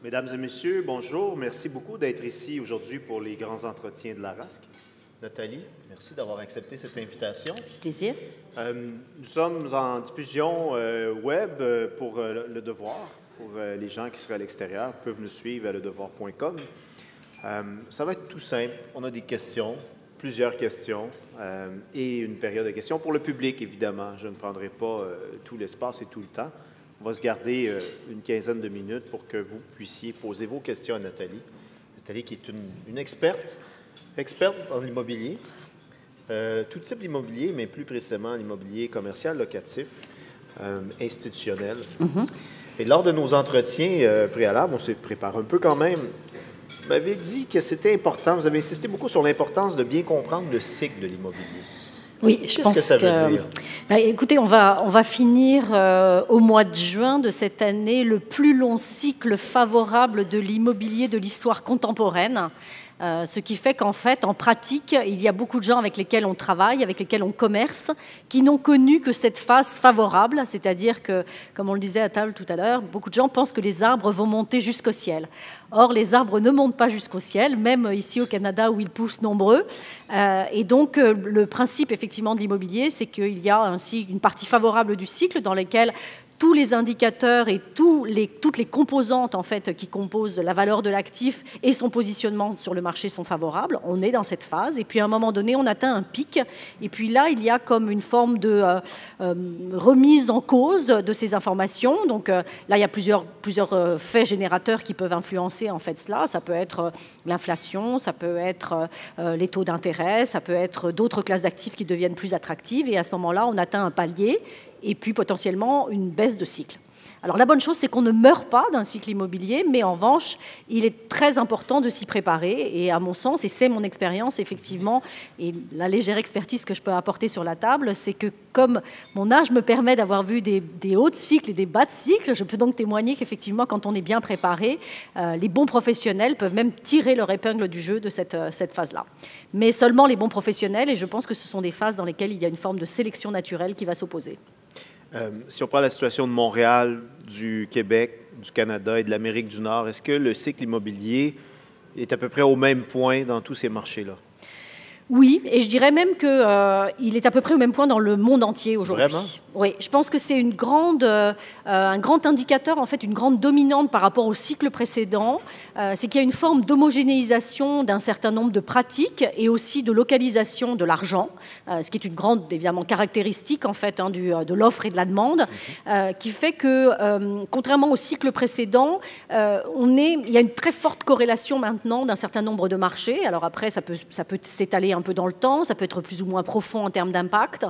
Mesdames et messieurs, bonjour. Merci beaucoup d'être ici aujourd'hui pour les grands entretiens de la RASC. Nathalie, merci d'avoir accepté cette invitation. Plaisir. Nous sommes en diffusion web pour Le Devoir. Pour les gens qui seraient à l'extérieur, peuvent nous suivre à ledevoir.com. Ça va être tout simple. On a des questions, plusieurs questions et une période de questions pour le public, évidemment. Je ne prendrai pas tout l'espace et tout le temps. On va se garder une quinzaine de minutes pour que vous puissiez poser vos questions à Nathalie. Nathalie qui est une experte en l'immobilier, tout type d'immobilier, mais plus précisément l'immobilier commercial, locatif, institutionnel. Et lors de nos entretiens préalables, on s'est préparé un peu quand même. Vous m'avez dit que c'était important, vous avez insisté beaucoup sur l'importance de bien comprendre le cycle de l'immobilier. Oui, je pense que ça veut dire? Écoutez, on va finir au mois de juin de cette année le plus long cycle favorable de l'immobilier de l'histoire contemporaine. Ce qui fait qu'en fait, en pratique, il y a beaucoup de gens avec lesquels on travaille, avec lesquels on commerce, qui n'ont connu que cette phase favorable, c'est-à-dire que, comme on le disait à table tout à l'heure, beaucoup de gens pensent que les arbres vont monter jusqu'au ciel. Or, les arbres ne montent pas jusqu'au ciel, même ici au Canada où ils poussent nombreux. Et donc, le principe effectivement de l'immobilier, c'est qu'il y a ainsi une partie favorable du cycle dans laquelle tous les indicateurs et toutes les composantes en fait, qui composent la valeur de l'actif et son positionnement sur le marché sont favorables. On est dans cette phase. Et puis, à un moment donné, on atteint un pic. Et puis là, il y a comme une forme de remise en cause de ces informations. Donc là, il y a plusieurs faits générateurs qui peuvent influencer en fait cela. Ça peut être l'inflation, ça peut être les taux d'intérêt, ça peut être d'autres classes d'actifs qui deviennent plus attractives. Et à ce moment-là, on atteint un palier et puis potentiellement une baisse de cycle. Alors la bonne chose, c'est qu'on ne meurt pas d'un cycle immobilier, mais en revanche, il est très important de s'y préparer. Et à mon sens, et c'est mon expérience effectivement, et la légère expertise que je peux apporter sur la table, c'est que comme mon âge me permet d'avoir vu des hauts de cycle et des bas de cycle, je peux donc témoigner qu'effectivement, quand on est bien préparé, les bons professionnels peuvent même tirer leur épingle du jeu de cette phase-là. Mais seulement les bons professionnels, et je pense que ce sont des phases dans lesquelles il y a une forme de sélection naturelle qui va s'opposer. Si on prend la situation de Montréal, du Québec, du Canada et de l'Amérique du Nord, est-ce que le cycle immobilier est à peu près au même point dans tous ces marchés-là? Oui, et je dirais même qu'il est à peu près au même point dans le monde entier aujourd'hui. Vraiment? Oui, je pense que c'est un grand indicateur, en fait, une grande dominante par rapport au cycle précédent. C'est qu'il y a une forme d'homogénéisation d'un certain nombre de pratiques et aussi de localisation de l'argent, ce qui est une grande, évidemment, caractéristique, en fait, de l'offre et de la demande, qui fait que, contrairement au cycle précédent, il y a une très forte corrélation maintenant d'un certain nombre de marchés. Alors après, ça peut s'étaler un peu dans le temps, ça peut être plus ou moins profond en termes d'impact,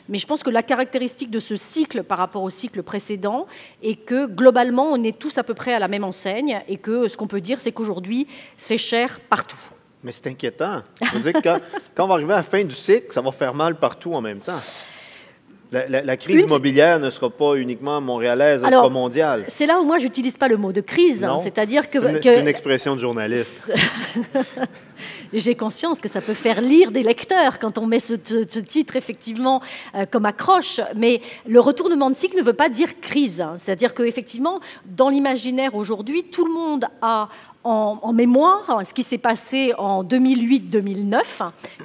mais je pense que la caractéristique de ce cycle par rapport au cycle précédent est que globalement on est tous à peu près à la même enseigne et que ce qu'on peut dire c'est qu'aujourd'hui c'est cher partout. Mais c'est inquiétant. Ça veut dire que quand on va arriver à la fin du cycle, ça va faire mal partout en même temps. La crise immobilière ne sera pas uniquement montréalaise, elle sera mondiale. C'est là où moi, je n'utilise pas le mot de crise. C'est-à-dire que c'est une expression de journaliste. J'ai conscience que ça peut faire lire des lecteurs quand on met ce titre, effectivement, comme accroche. Mais le retournement de cycle ne veut pas dire crise. C'est-à-dire qu'effectivement, dans l'imaginaire aujourd'hui, tout le monde a en mémoire ce qui s'est passé en 2008-2009,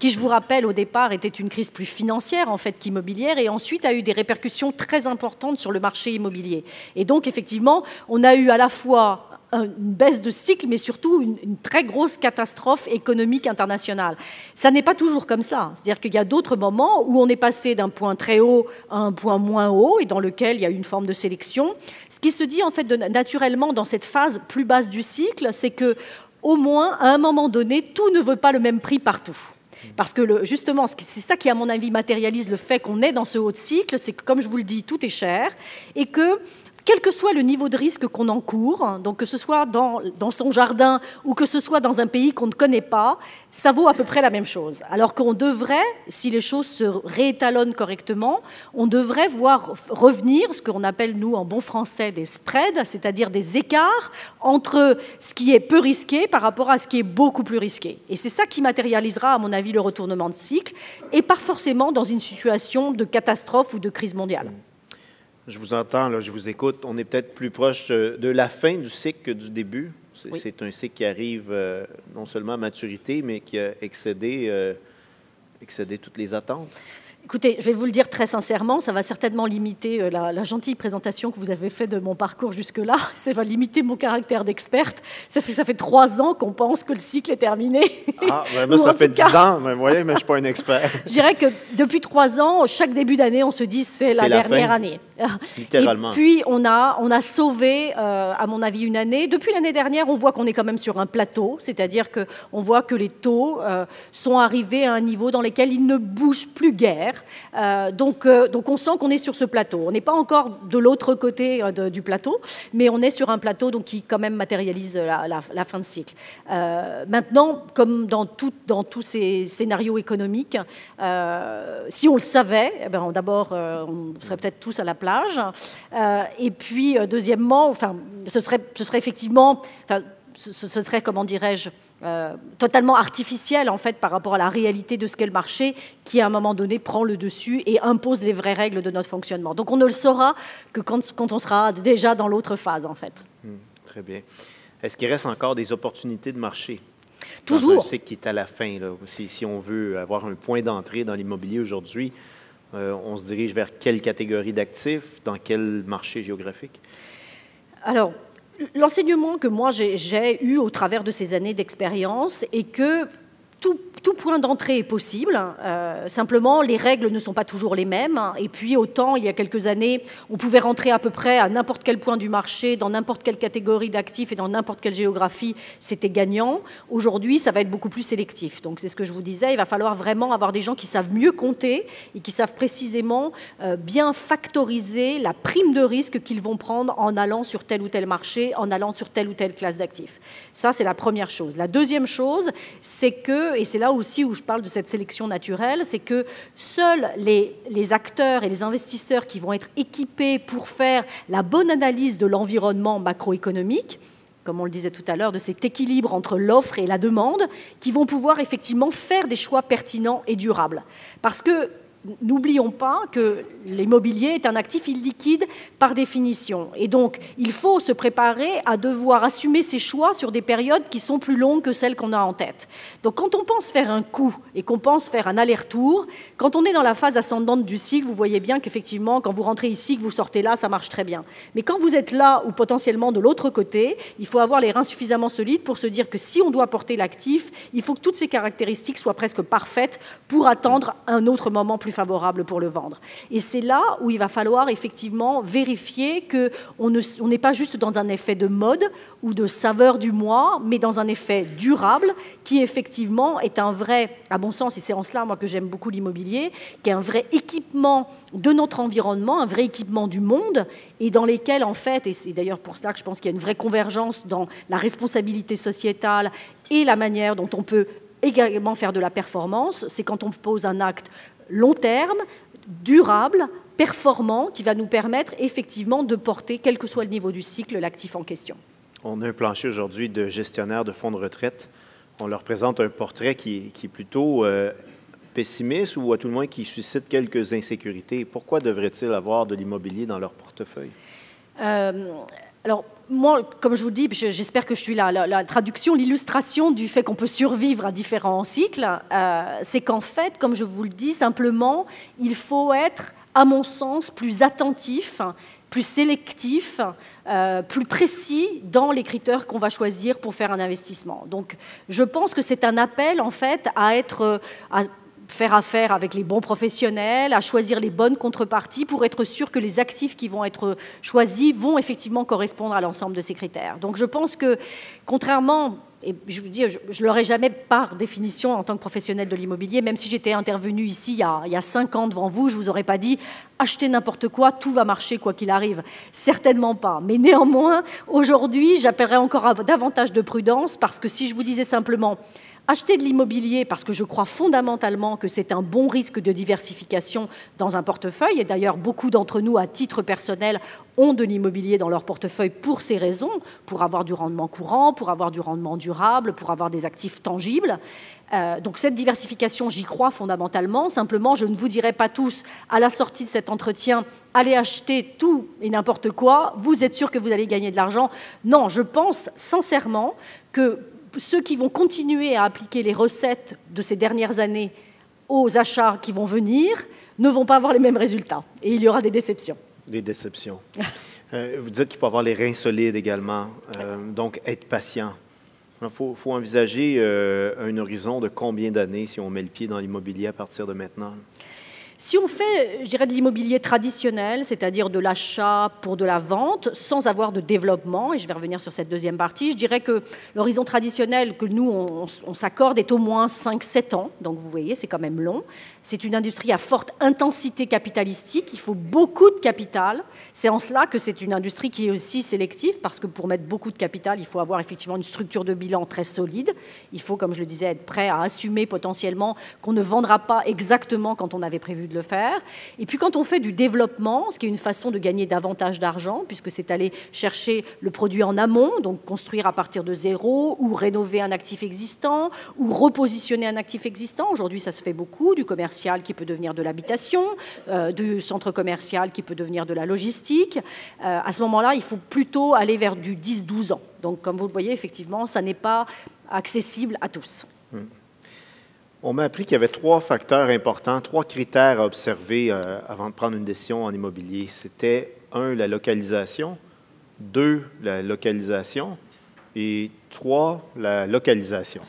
qui, je vous rappelle, au départ, était une crise plus financière, en fait, qu'immobilière, et ensuite a eu des répercussions très importantes sur le marché immobilier. Et donc, effectivement, on a eu à la fois une baisse de cycle, mais surtout une très grosse catastrophe économique internationale. Ça n'est pas toujours comme ça. C'est-à-dire qu'il y a d'autres moments où on est passé d'un point très haut à un point moins haut et dans lequel il y a eu une forme de sélection. Ce qui se dit en fait naturellement dans cette phase plus basse du cycle, c'est que au moins, à un moment donné, tout ne vaut pas le même prix partout. Parce que justement, c'est ça qui, à mon avis, matérialise le fait qu'on est dans ce haut de cycle, c'est que, comme je vous le dis, tout est cher et que quel que soit le niveau de risque qu'on encourt, donc que ce soit dans son jardin ou que ce soit dans un pays qu'on ne connaît pas, ça vaut à peu près la même chose. Alors qu'on devrait, si les choses se réétalonnent correctement, on devrait voir revenir ce qu'on appelle, nous, en bon français, des spreads, c'est-à-dire des écarts entre ce qui est peu risqué par rapport à ce qui est beaucoup plus risqué. Et c'est ça qui matérialisera, à mon avis, le retournement de cycle, et pas forcément dans une situation de catastrophe ou de crise mondiale. Je vous entends, là, je vous écoute. On est peut-être plus proche de la fin du cycle que du début. C'est un cycle qui arrive non seulement à maturité, mais qui a excédé toutes les attentes. Écoutez, je vais vous le dire très sincèrement, ça va certainement limiter la gentille présentation que vous avez faite de mon parcours jusque-là. Ça va limiter mon caractère d'experte. Ça fait 3 ans qu'on pense que le cycle est terminé. Ah, moi, ça fait 10 ans, mais vous voyez, mais je ne suis pas un expert. Je dirais que depuis 3 ans, chaque début d'année, on se dit c'est la dernière année. Littéralement. Et puis, on a sauvé, à mon avis, une année. Depuis l'année dernière, on voit qu'on est quand même sur un plateau, c'est-à-dire qu'on voit que les taux sont arrivés à un niveau dans lequel ils ne bougent plus guère. Donc on sent qu'on est sur ce plateau. On n'est pas encore de l'autre côté du plateau, mais on est sur un plateau donc, qui quand même matérialise la fin de cycle. Maintenant, comme dans tous ces scénarios économiques, si on le savait, eh ben, d'abord, on serait peut-être tous à la plage. Et puis, deuxièmement, enfin, ce serait effectivement... Enfin, ce serait, comment dirais-je, totalement artificiel en fait par rapport à la réalité de ce qu'est le marché qui à un moment donné prend le dessus et impose les vraies règles de notre fonctionnement. Donc on ne le saura que quand on sera déjà dans l'autre phase en fait. Très bien. Est-ce qu'il reste encore des opportunités de marché? Toujours. Dans un cycle qui est à la fin, là, si on veut avoir un point d'entrée dans l'immobilier aujourd'hui, on se dirige vers quelle catégorie d'actifs, dans quel marché géographique? Alors, l'enseignement que moi j'ai eu au travers de ces années d'expérience est que tout point d'entrée est possible. Simplement, les règles ne sont pas toujours les mêmes. Et puis, autant, il y a quelques années, on pouvait rentrer à peu près à n'importe quel point du marché, dans n'importe quelle catégorie d'actifs et dans n'importe quelle géographie, c'était gagnant. Aujourd'hui, ça va être beaucoup plus sélectif. Donc, c'est ce que je vous disais, il va falloir vraiment avoir des gens qui savent mieux compter et qui savent précisément bien factoriser la prime de risque qu'ils vont prendre en allant sur tel ou tel marché, en allant sur telle ou telle classe d'actifs. Ça, c'est la première chose. La deuxième chose, c'est que, et c'est là aussi où je parle de cette sélection naturelle, c'est que seuls les acteurs et les investisseurs qui vont être équipés pour faire la bonne analyse de l'environnement macroéconomique, comme on le disait tout à l'heure, de cet équilibre entre l'offre et la demande, qui vont pouvoir effectivement faire des choix pertinents et durables. Parce que n'oublions pas que l'immobilier est un actif illiquide par définition. Et donc, il faut se préparer à devoir assumer ses choix sur des périodes qui sont plus longues que celles qu'on a en tête. Donc, quand on pense faire un coup et qu'on pense faire un aller-retour, quand on est dans la phase ascendante du cycle, vous voyez bien qu'effectivement, quand vous rentrez ici, que vous sortez là, ça marche très bien. Mais quand vous êtes là ou potentiellement de l'autre côté, il faut avoir les reins suffisamment solides pour se dire que si on doit porter l'actif, il faut que toutes ces caractéristiques soient presque parfaites pour attendre un autre moment plus favorable pour le vendre. Et c'est là où il va falloir effectivement vérifier qu'on n'est pas juste dans un effet de mode ou de saveur du mois, mais dans un effet durable qui effectivement est un vrai, à mon sens, et c'est en cela moi que j'aime beaucoup l'immobilier, qui est un vrai équipement de notre environnement, un vrai équipement du monde, et dans lesquels en fait, et c'est d'ailleurs pour ça que je pense qu'il y a une vraie convergence dans la responsabilité sociétale et la manière dont on peut également faire de la performance, c'est quand on pose un acte long terme, durable, performant, qui va nous permettre effectivement de porter, quel que soit le niveau du cycle, l'actif en question. On a un plancher aujourd'hui de gestionnaires de fonds de retraite. On leur présente un portrait qui est plutôt pessimiste ou à tout le moins qui suscite quelques insécurités. Pourquoi devraient-ils avoir de l'immobilier dans leur portefeuille? Alors, moi, comme je vous dis, j'espère que je suis la traduction, l'illustration du fait qu'on peut survivre à différents cycles, c'est qu'en fait, comme je vous le dis, simplement, il faut être, à mon sens, plus attentif, plus sélectif, plus précis dans les critères qu'on va choisir pour faire un investissement. Donc, je pense que c'est un appel, en fait, à faire affaire avec les bons professionnels, à choisir les bonnes contreparties pour être sûr que les actifs qui vont être choisis vont effectivement correspondre à l'ensemble de ces critères. Donc je pense que, contrairement, et je vous dis, je ne l'aurais jamais par définition en tant que professionnel de l'immobilier, même si j'étais intervenue ici il y a 5 ans devant vous, je ne vous aurais pas dit « achetez n'importe quoi, tout va marcher quoi qu'il arrive ». Certainement pas. Mais néanmoins, aujourd'hui, j'appellerais encore à davantage de prudence parce que si je vous disais simplement Acheter de l'immobilier parce que je crois fondamentalement que c'est un bon risque de diversification dans un portefeuille. Et d'ailleurs, beaucoup d'entre nous, à titre personnel, ont de l'immobilier dans leur portefeuille pour ces raisons, pour avoir du rendement courant, pour avoir du rendement durable, pour avoir des actifs tangibles. Donc cette diversification, j'y crois fondamentalement. Simplement, je ne vous dirai pas tous, à la sortie de cet entretien, allez acheter tout et n'importe quoi, vous êtes sûr que vous allez gagner de l'argent. Non, je pense sincèrement que ceux qui vont continuer à appliquer les recettes de ces dernières années aux achats qui vont venir ne vont pas avoir les mêmes résultats. Et il y aura des déceptions. Des déceptions. Vous dites qu'il faut avoir les reins solides également, donc être patient. Il faut envisager un horizon de combien d'années si on met le pied dans l'immobilier à partir de maintenant? Si on fait, je dirais, de l'immobilier traditionnel, c'est-à-dire de l'achat pour de la vente, sans avoir de développement, et je vais revenir sur cette deuxième partie, je dirais que l'horizon traditionnel que nous, on s'accorde est au moins 5-7 ans. Donc vous voyez, c'est quand même long. C'est une industrie à forte intensité capitalistique. Il faut beaucoup de capital. C'est en cela que c'est une industrie qui est aussi sélective, parce que pour mettre beaucoup de capital, il faut avoir effectivement une structure de bilan très solide. Il faut, comme je le disais, être prêt à assumer potentiellement qu'on ne vendra pas exactement quand on avait prévu de le faire. Et puis quand on fait du développement, ce qui est une façon de gagner davantage d'argent, puisque c'est aller chercher le produit en amont, donc construire à partir de zéro, ou rénover un actif existant, ou repositionner un actif existant. Aujourd'hui, ça se fait beaucoup, du commercial qui peut devenir de l'habitation, du centre commercial qui peut devenir de la logistique. À ce moment-là, il faut plutôt aller vers du 10-12 ans. Donc, comme vous le voyez, effectivement, ça n'est pas accessible à tous. On m'a appris qu'il y avait 3 facteurs importants, 3 critères à observer avant de prendre une décision en immobilier. C'était 1, la localisation, 2, la localisation et 3, la localisation.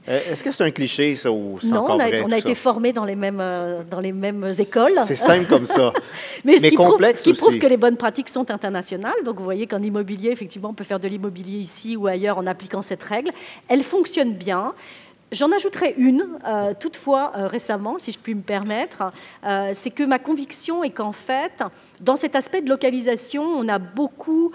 Est-ce que c'est un cliché, ça, ou c'est encore vrai? Non, on a été formés dans les mêmes écoles. C'est simple comme ça. Mais ce qui prouve aussi. Que les bonnes pratiques sont internationales. Donc, vous voyez qu'en immobilier, effectivement, on peut faire de l'immobilier ici ou ailleurs en appliquant cette règle. Elle fonctionne bien. J'en ajouterai une, toutefois récemment, si je puis me permettre, c'est que ma conviction est qu'en fait, dans cet aspect de localisation, on a beaucoup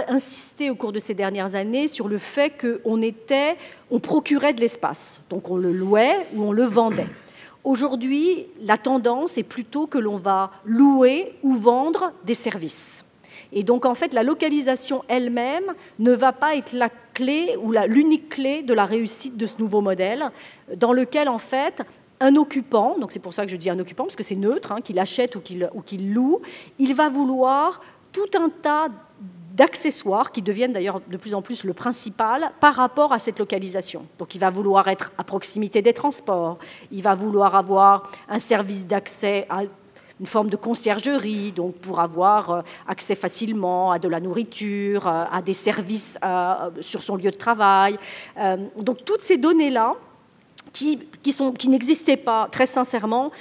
insisté au cours de ces dernières années sur le fait qu'on procurait de l'espace. Donc on le louait ou on le vendait. Aujourd'hui, la tendance est plutôt que l'on va louer ou vendre des services. Et donc, en fait, la localisation elle-même ne va pas être la clé ou l'unique clé de la réussite de ce nouveau modèle, dans lequel, en fait, un occupant, donc c'est pour ça que je dis un occupant, parce que c'est neutre, qu'il achète ou qu'il loue, il va vouloir tout un tas d'accessoires qui deviennent d'ailleurs de plus en plus le principal par rapport à cette localisation. Donc, il va vouloir être à proximité des transports, il va vouloir avoir un service d'accès à une forme de conciergerie, donc pour avoir accès facilement à de la nourriture, à des services sur son lieu de travail. Donc toutes ces données-là, qui n'existaient pas, très sincèrement,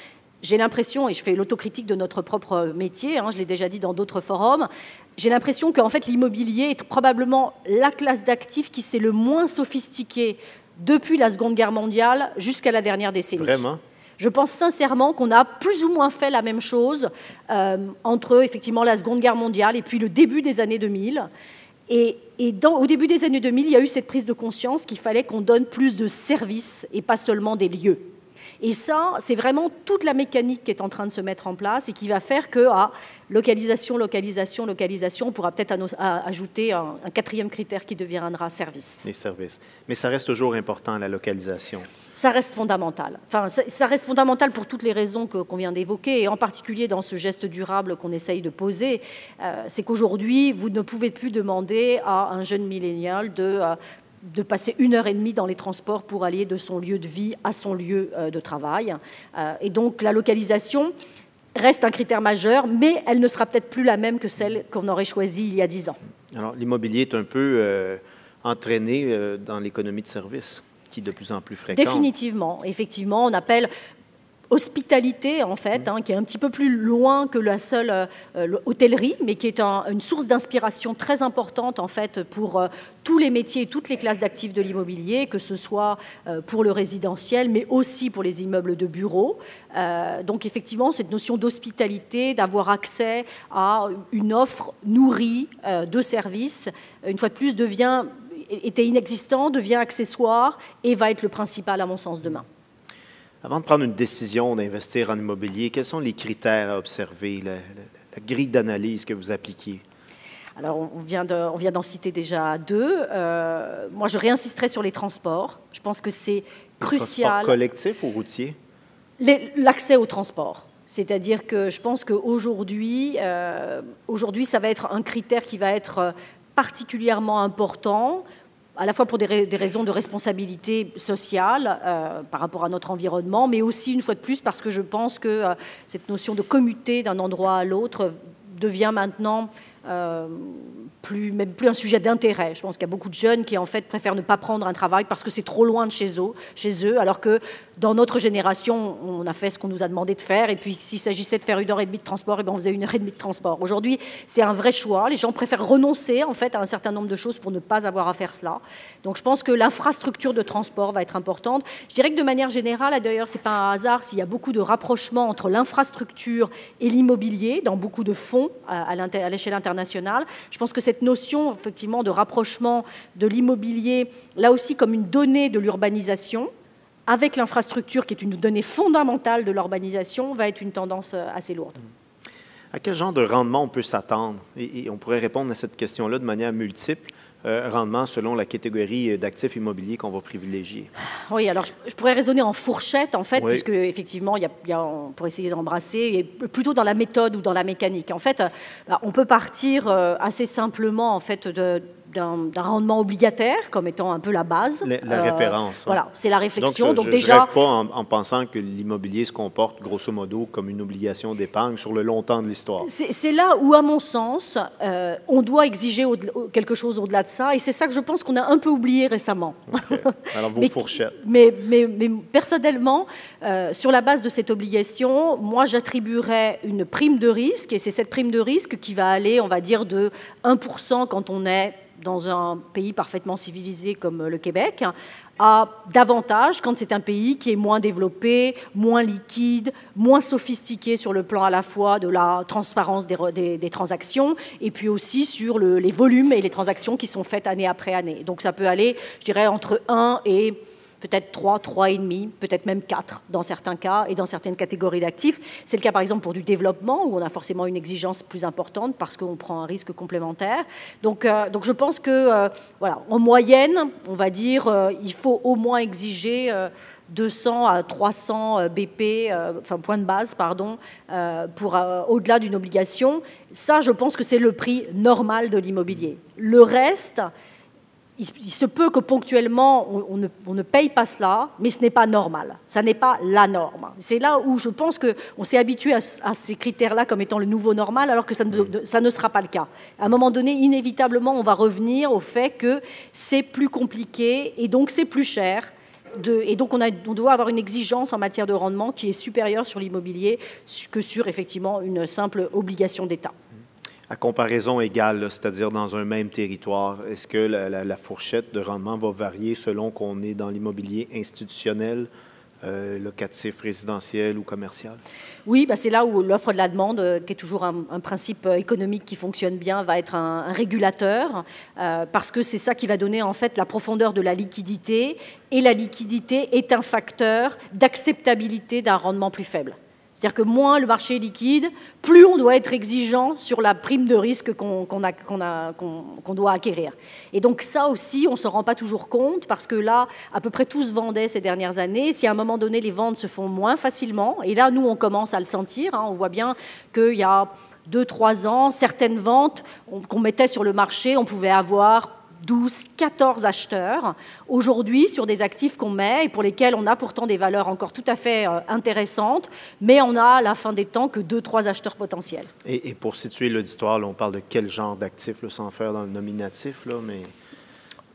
j'ai l'impression, et je fais l'autocritique de notre propre métier, je l'ai déjà dit dans d'autres forums, j'ai l'impression qu'en fait l'immobilier est probablement la classe d'actifs qui s'est le moins sophistiquée depuis la Seconde Guerre mondiale jusqu'à la dernière décennie. Vraiment? Je pense sincèrement qu'on a plus ou moins fait la même chose entre effectivement la Seconde Guerre mondiale et puis le début des années 2000. Au début des années 2000, il y a eu cette prise de conscience qu'il fallait qu'on donne plus de services et pas seulement des lieux. Et ça, c'est vraiment toute la mécanique qui est en train de se mettre en place et qui va faire que localisation, on pourra peut-être ajouter un 4e critère qui deviendra service. Les services. Mais ça reste toujours important, la localisation. Ça reste fondamental. Enfin, ça reste fondamental pour toutes les raisons qu'on vient d'évoquer, et en particulier dans ce geste durable qu'on essaye de poser. C'est qu'aujourd'hui, vous ne pouvez plus demander à un jeune millénial de passer 1h30 dans les transports pour aller de son lieu de vie à son lieu de travail. Et donc, la localisation reste un critère majeur, mais elle ne sera peut-être plus la même que celle qu'on aurait choisie il y a 10 ans. Alors, l'immobilier est un peu entraîné dans l'économie de service, qui est de plus en plus fréquente. Définitivement. Effectivement, on appelle hospitalité, en fait, qui est un petit peu plus loin que la seule hôtellerie, mais qui est une source d'inspiration très importante, en fait, pour tous les métiers et toutes les classes d'actifs de l'immobilier, que ce soit pour le résidentiel, mais aussi pour les immeubles de bureaux. Donc, effectivement, cette notion d'hospitalité, d'avoir accès à une offre nourrie de services, une fois de plus, devient était inexistant, devient accessoire et va être le principal, à mon sens, demain. Avant de prendre une décision d'investir en immobilier, quels sont les critères à observer, la grille d'analyse que vous appliquez? Alors, on vient d'en citer déjà 2. Moi, je réinsisterai sur les transports. Je pense que c'est crucial. Transport collectif ou routier? L'accès au transport. C'est-à-dire que je pense qu'aujourd'hui, ça va être un critère qui va être particulièrement important, à la fois pour des raisons de responsabilité sociale par rapport à notre environnement, mais aussi, une fois de plus, parce que je pense que cette notion de commuter d'un endroit à l'autre devient maintenant même plus un sujet d'intérêt. Je pense qu'il y a beaucoup de jeunes qui, en fait, préfèrent ne pas prendre un travail parce que c'est trop loin de chez eux, alors que dans notre génération, on a fait ce qu'on nous a demandé de faire, et puis s'il s'agissait de faire 1h30 de transport, on faisait 1h30 de transport. Aujourd'hui, c'est un vrai choix. Les gens préfèrent renoncer, en fait, à un certain nombre de choses pour ne pas avoir à faire cela. Donc, je pense que l'infrastructure de transport va être importante. Je dirais que de manière générale, d'ailleurs, c'est pas un hasard s'il y a beaucoup de rapprochements entre l'infrastructure et l'immobilier dans beaucoup de fonds à l'échelle internationale. Je pense que cette notion, effectivement, de rapprochement de l'immobilier, là aussi comme une donnée de l'urbanisation, avec l'infrastructure qui est une donnée fondamentale de l'urbanisation, va être une tendance assez lourde. À quel genre de rendement on peut s'attendre? Et on pourrait répondre à cette question-là de manière multiple. Rendement selon la catégorie d'actifs immobiliers qu'on va privilégier. Oui, alors je pourrais raisonner en fourchette, en fait, oui. Puisque effectivement, on pourrait essayer d'embrasser, et plutôt dans la méthode ou dans la mécanique. En fait, on peut partir assez simplement, en fait, d'un rendement obligataire comme étant un peu la base. La référence. Voilà, c'est la réflexion. Donc déjà, je ne rêve pas en pensant que l'immobilier se comporte grosso modo comme une obligation d'épargne sur le long temps de l'histoire. C'est là où, à mon sens, on doit exiger quelque chose au-delà de ça, et c'est ça que je pense qu'on a un peu oublié récemment. Okay. Alors, vos fourchettes. Mais personnellement, sur la base de cette obligation, moi, j'attribuerais une prime de risque, et c'est cette prime de risque qui va aller, on va dire, de 1% quand on est dans un pays parfaitement civilisé comme le Québec, à davantage quand c'est un pays qui est moins développé, moins liquide, moins sophistiqué sur le plan à la fois de la transparence des transactions et puis aussi sur les volumes et les transactions qui sont faites année après année. Donc ça peut aller, je dirais, entre 1 et peut-être 3, 3,5, peut-être même 4 dans certains cas et dans certaines catégories d'actifs. C'est le cas par exemple pour du développement où on a forcément une exigence plus importante parce qu'on prend un risque complémentaire. Donc je pense que, voilà, en moyenne, on va dire, il faut au moins exiger 200 à 300 BP, points de base, pardon, pour au-delà d'une obligation. Ça, je pense que c'est le prix normal de l'immobilier. Le reste, il se peut que ponctuellement, on ne paye pas cela, mais ce n'est pas normal. Ça n'est pas la norme. C'est là où je pense qu'on s'est habitué à ces critères-là comme étant le nouveau normal, alors que ça ne sera pas le cas. À un moment donné, inévitablement, on va revenir au fait que c'est plus compliqué et donc c'est plus cher. Et donc, on doit avoir une exigence en matière de rendement qui est supérieure sur l'immobilier que sur, effectivement, une simple obligation d'État. À comparaison égale, c'est-à-dire dans un même territoire, est-ce que la fourchette de rendement va varier selon qu'on est dans l'immobilier institutionnel, locatif, résidentiel ou commercial? Oui, c'est là où l'offre de la demande, qui est toujours un principe économique qui fonctionne bien, va être un régulateur, parce que c'est ça qui va donner en fait la profondeur de la liquidité, et la liquidité est un facteur d'acceptabilité d'un rendement plus faible. C'est-à-dire que moins le marché est liquide, plus on doit être exigeant sur la prime de risque qu'on doit acquérir. Et donc ça aussi, on ne se rend pas toujours compte parce que là, à peu près tout se vendait ces dernières années. Si à un moment donné, les ventes se font moins facilement, et là, nous, on commence à le sentir. On voit bien qu'il y a 2-3 ans, certaines ventes qu'on mettait sur le marché, on pouvait avoir 12, 14 acheteurs. Aujourd'hui, sur des actifs qu'on met et pour lesquels on a pourtant des valeurs encore tout à fait intéressantes, mais on a à la fin des temps que 2-3 acheteurs potentiels. Et pour situer l'auditoire, on parle de quel genre d'actifs, sans faire dans le nominatif, mais...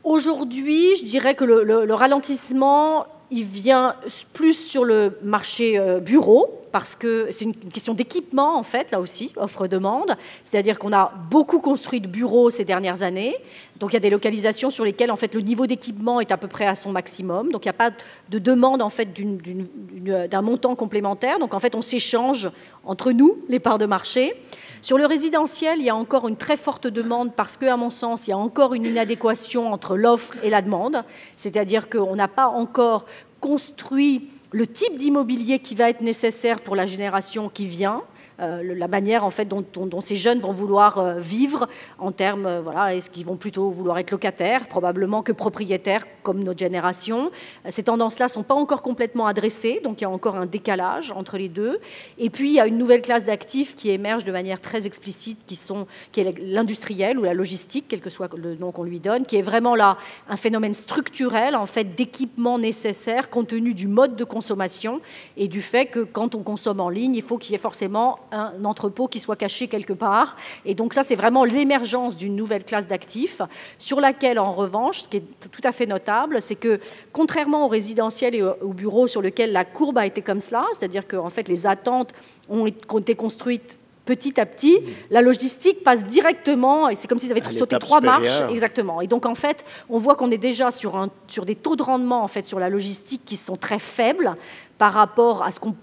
Aujourd'hui, je dirais que le ralentissement, il vient plus sur le marché bureau, parce que c'est une question d'équipement, en fait, là aussi, offre-demande. C'est-à-dire qu'on a beaucoup construit de bureaux ces dernières années. Donc, il y a des localisations sur lesquelles, en fait, le niveau d'équipement est à peu près à son maximum. Donc, il n'y a pas de demande, en fait, d'un montant complémentaire. Donc, en fait, on s'échange entre nous les parts de marché. Sur le résidentiel, il y a encore une très forte demande parce qu'à mon sens, il y a encore une inadéquation entre l'offre et la demande. C'est-à-dire qu'on n'a pas encore construit le type d'immobilier qui va être nécessaire pour la génération qui vient. La manière en fait dont ces jeunes vont vouloir vivre en termes, voilà, est-ce qu'ils vont plutôt vouloir être locataires, probablement que propriétaires comme notre génération. Ces tendances-là ne sont pas encore complètement adressées, donc il y a encore un décalage entre les deux. Et puis il y a une nouvelle classe d'actifs qui émerge de manière très explicite, qui est l'industriel ou la logistique, quel que soit le nom qu'on lui donne, qui est vraiment là un phénomène structurel en fait d'équipement nécessaire compte tenu du mode de consommation et du fait que quand on consomme en ligne, il faut qu'il y ait forcément un entrepôt qui soit caché quelque part. Et donc ça, c'est vraiment l'émergence d'une nouvelle classe d'actifs sur laquelle, en revanche, ce qui est tout à fait notable, c'est que, contrairement au résidentiel et au bureau sur lequel la courbe a été comme cela, c'est-à-dire que en fait, les attentes ont été construites petit à petit, la logistique passe directement, et c'est comme s'ils avaient sauté 3 marches. Exactement. Et donc, en fait, on voit qu'on est déjà sur des taux de rendement, en fait, sur la logistique qui sont très faibles par rapport à ce qu'on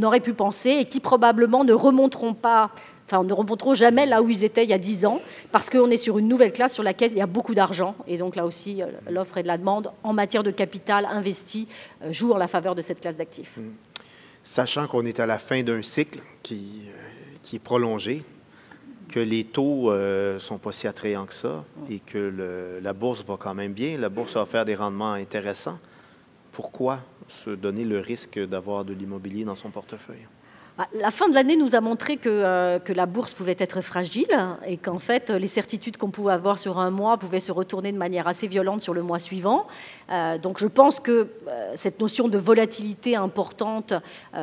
aurait pu penser et qui probablement ne remonteront jamais là où ils étaient il y a 10 ans, parce qu'on est sur une nouvelle classe sur laquelle il y a beaucoup d'argent. Et donc là aussi, l'offre et la demande en matière de capital investi jouent en la faveur de cette classe d'actifs. Sachant qu'on est à la fin d'un cycle qui est prolongé, que les taux ne sont pas si attrayants que ça et que la bourse va quand même bien, la bourse va faire des rendements intéressants, pourquoi se donner le risque d'avoir de l'immobilier dans son portefeuille? La fin de l'année nous a montré que la bourse pouvait être fragile et qu'en fait, les certitudes qu'on pouvait avoir sur un mois pouvaient se retourner de manière assez violente sur le mois suivant. Donc je pense que cette notion de volatilité importante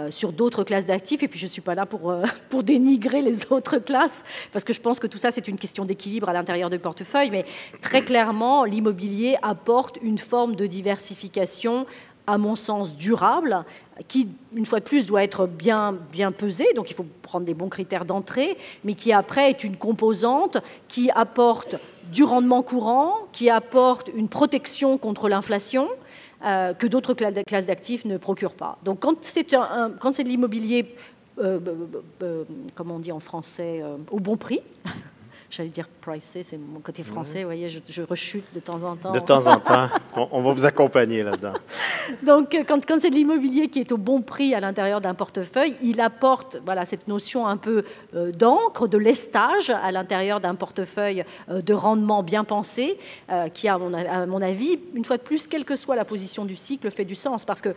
sur d'autres classes d'actifs, et puis je ne suis pas là pour dénigrer les autres classes, parce que je pense que tout ça, c'est une question d'équilibre à l'intérieur du portefeuille, mais très clairement, l'immobilier apporte une forme de diversification à mon sens, durable, qui, une fois de plus, doit être bien pesé, donc il faut prendre des bons critères d'entrée, mais qui, après, est une composante qui apporte du rendement courant, qui apporte une protection contre l'inflation, que d'autres classes d'actifs ne procurent pas. Donc, quand c'est de l'immobilier, comment on dit en français, au bon prix, j'allais dire pricé, c'est mon côté français, vous voyez, je rechute de temps en temps. De temps en temps, on va vous accompagner là-dedans. Donc, quand c'est de l'immobilier qui est au bon prix à l'intérieur d'un portefeuille, il apporte cette notion un peu d'encre, de lestage à l'intérieur d'un portefeuille de rendement bien pensé, qui, à mon avis, une fois de plus, quelle que soit la position du cycle, fait du sens. Parce que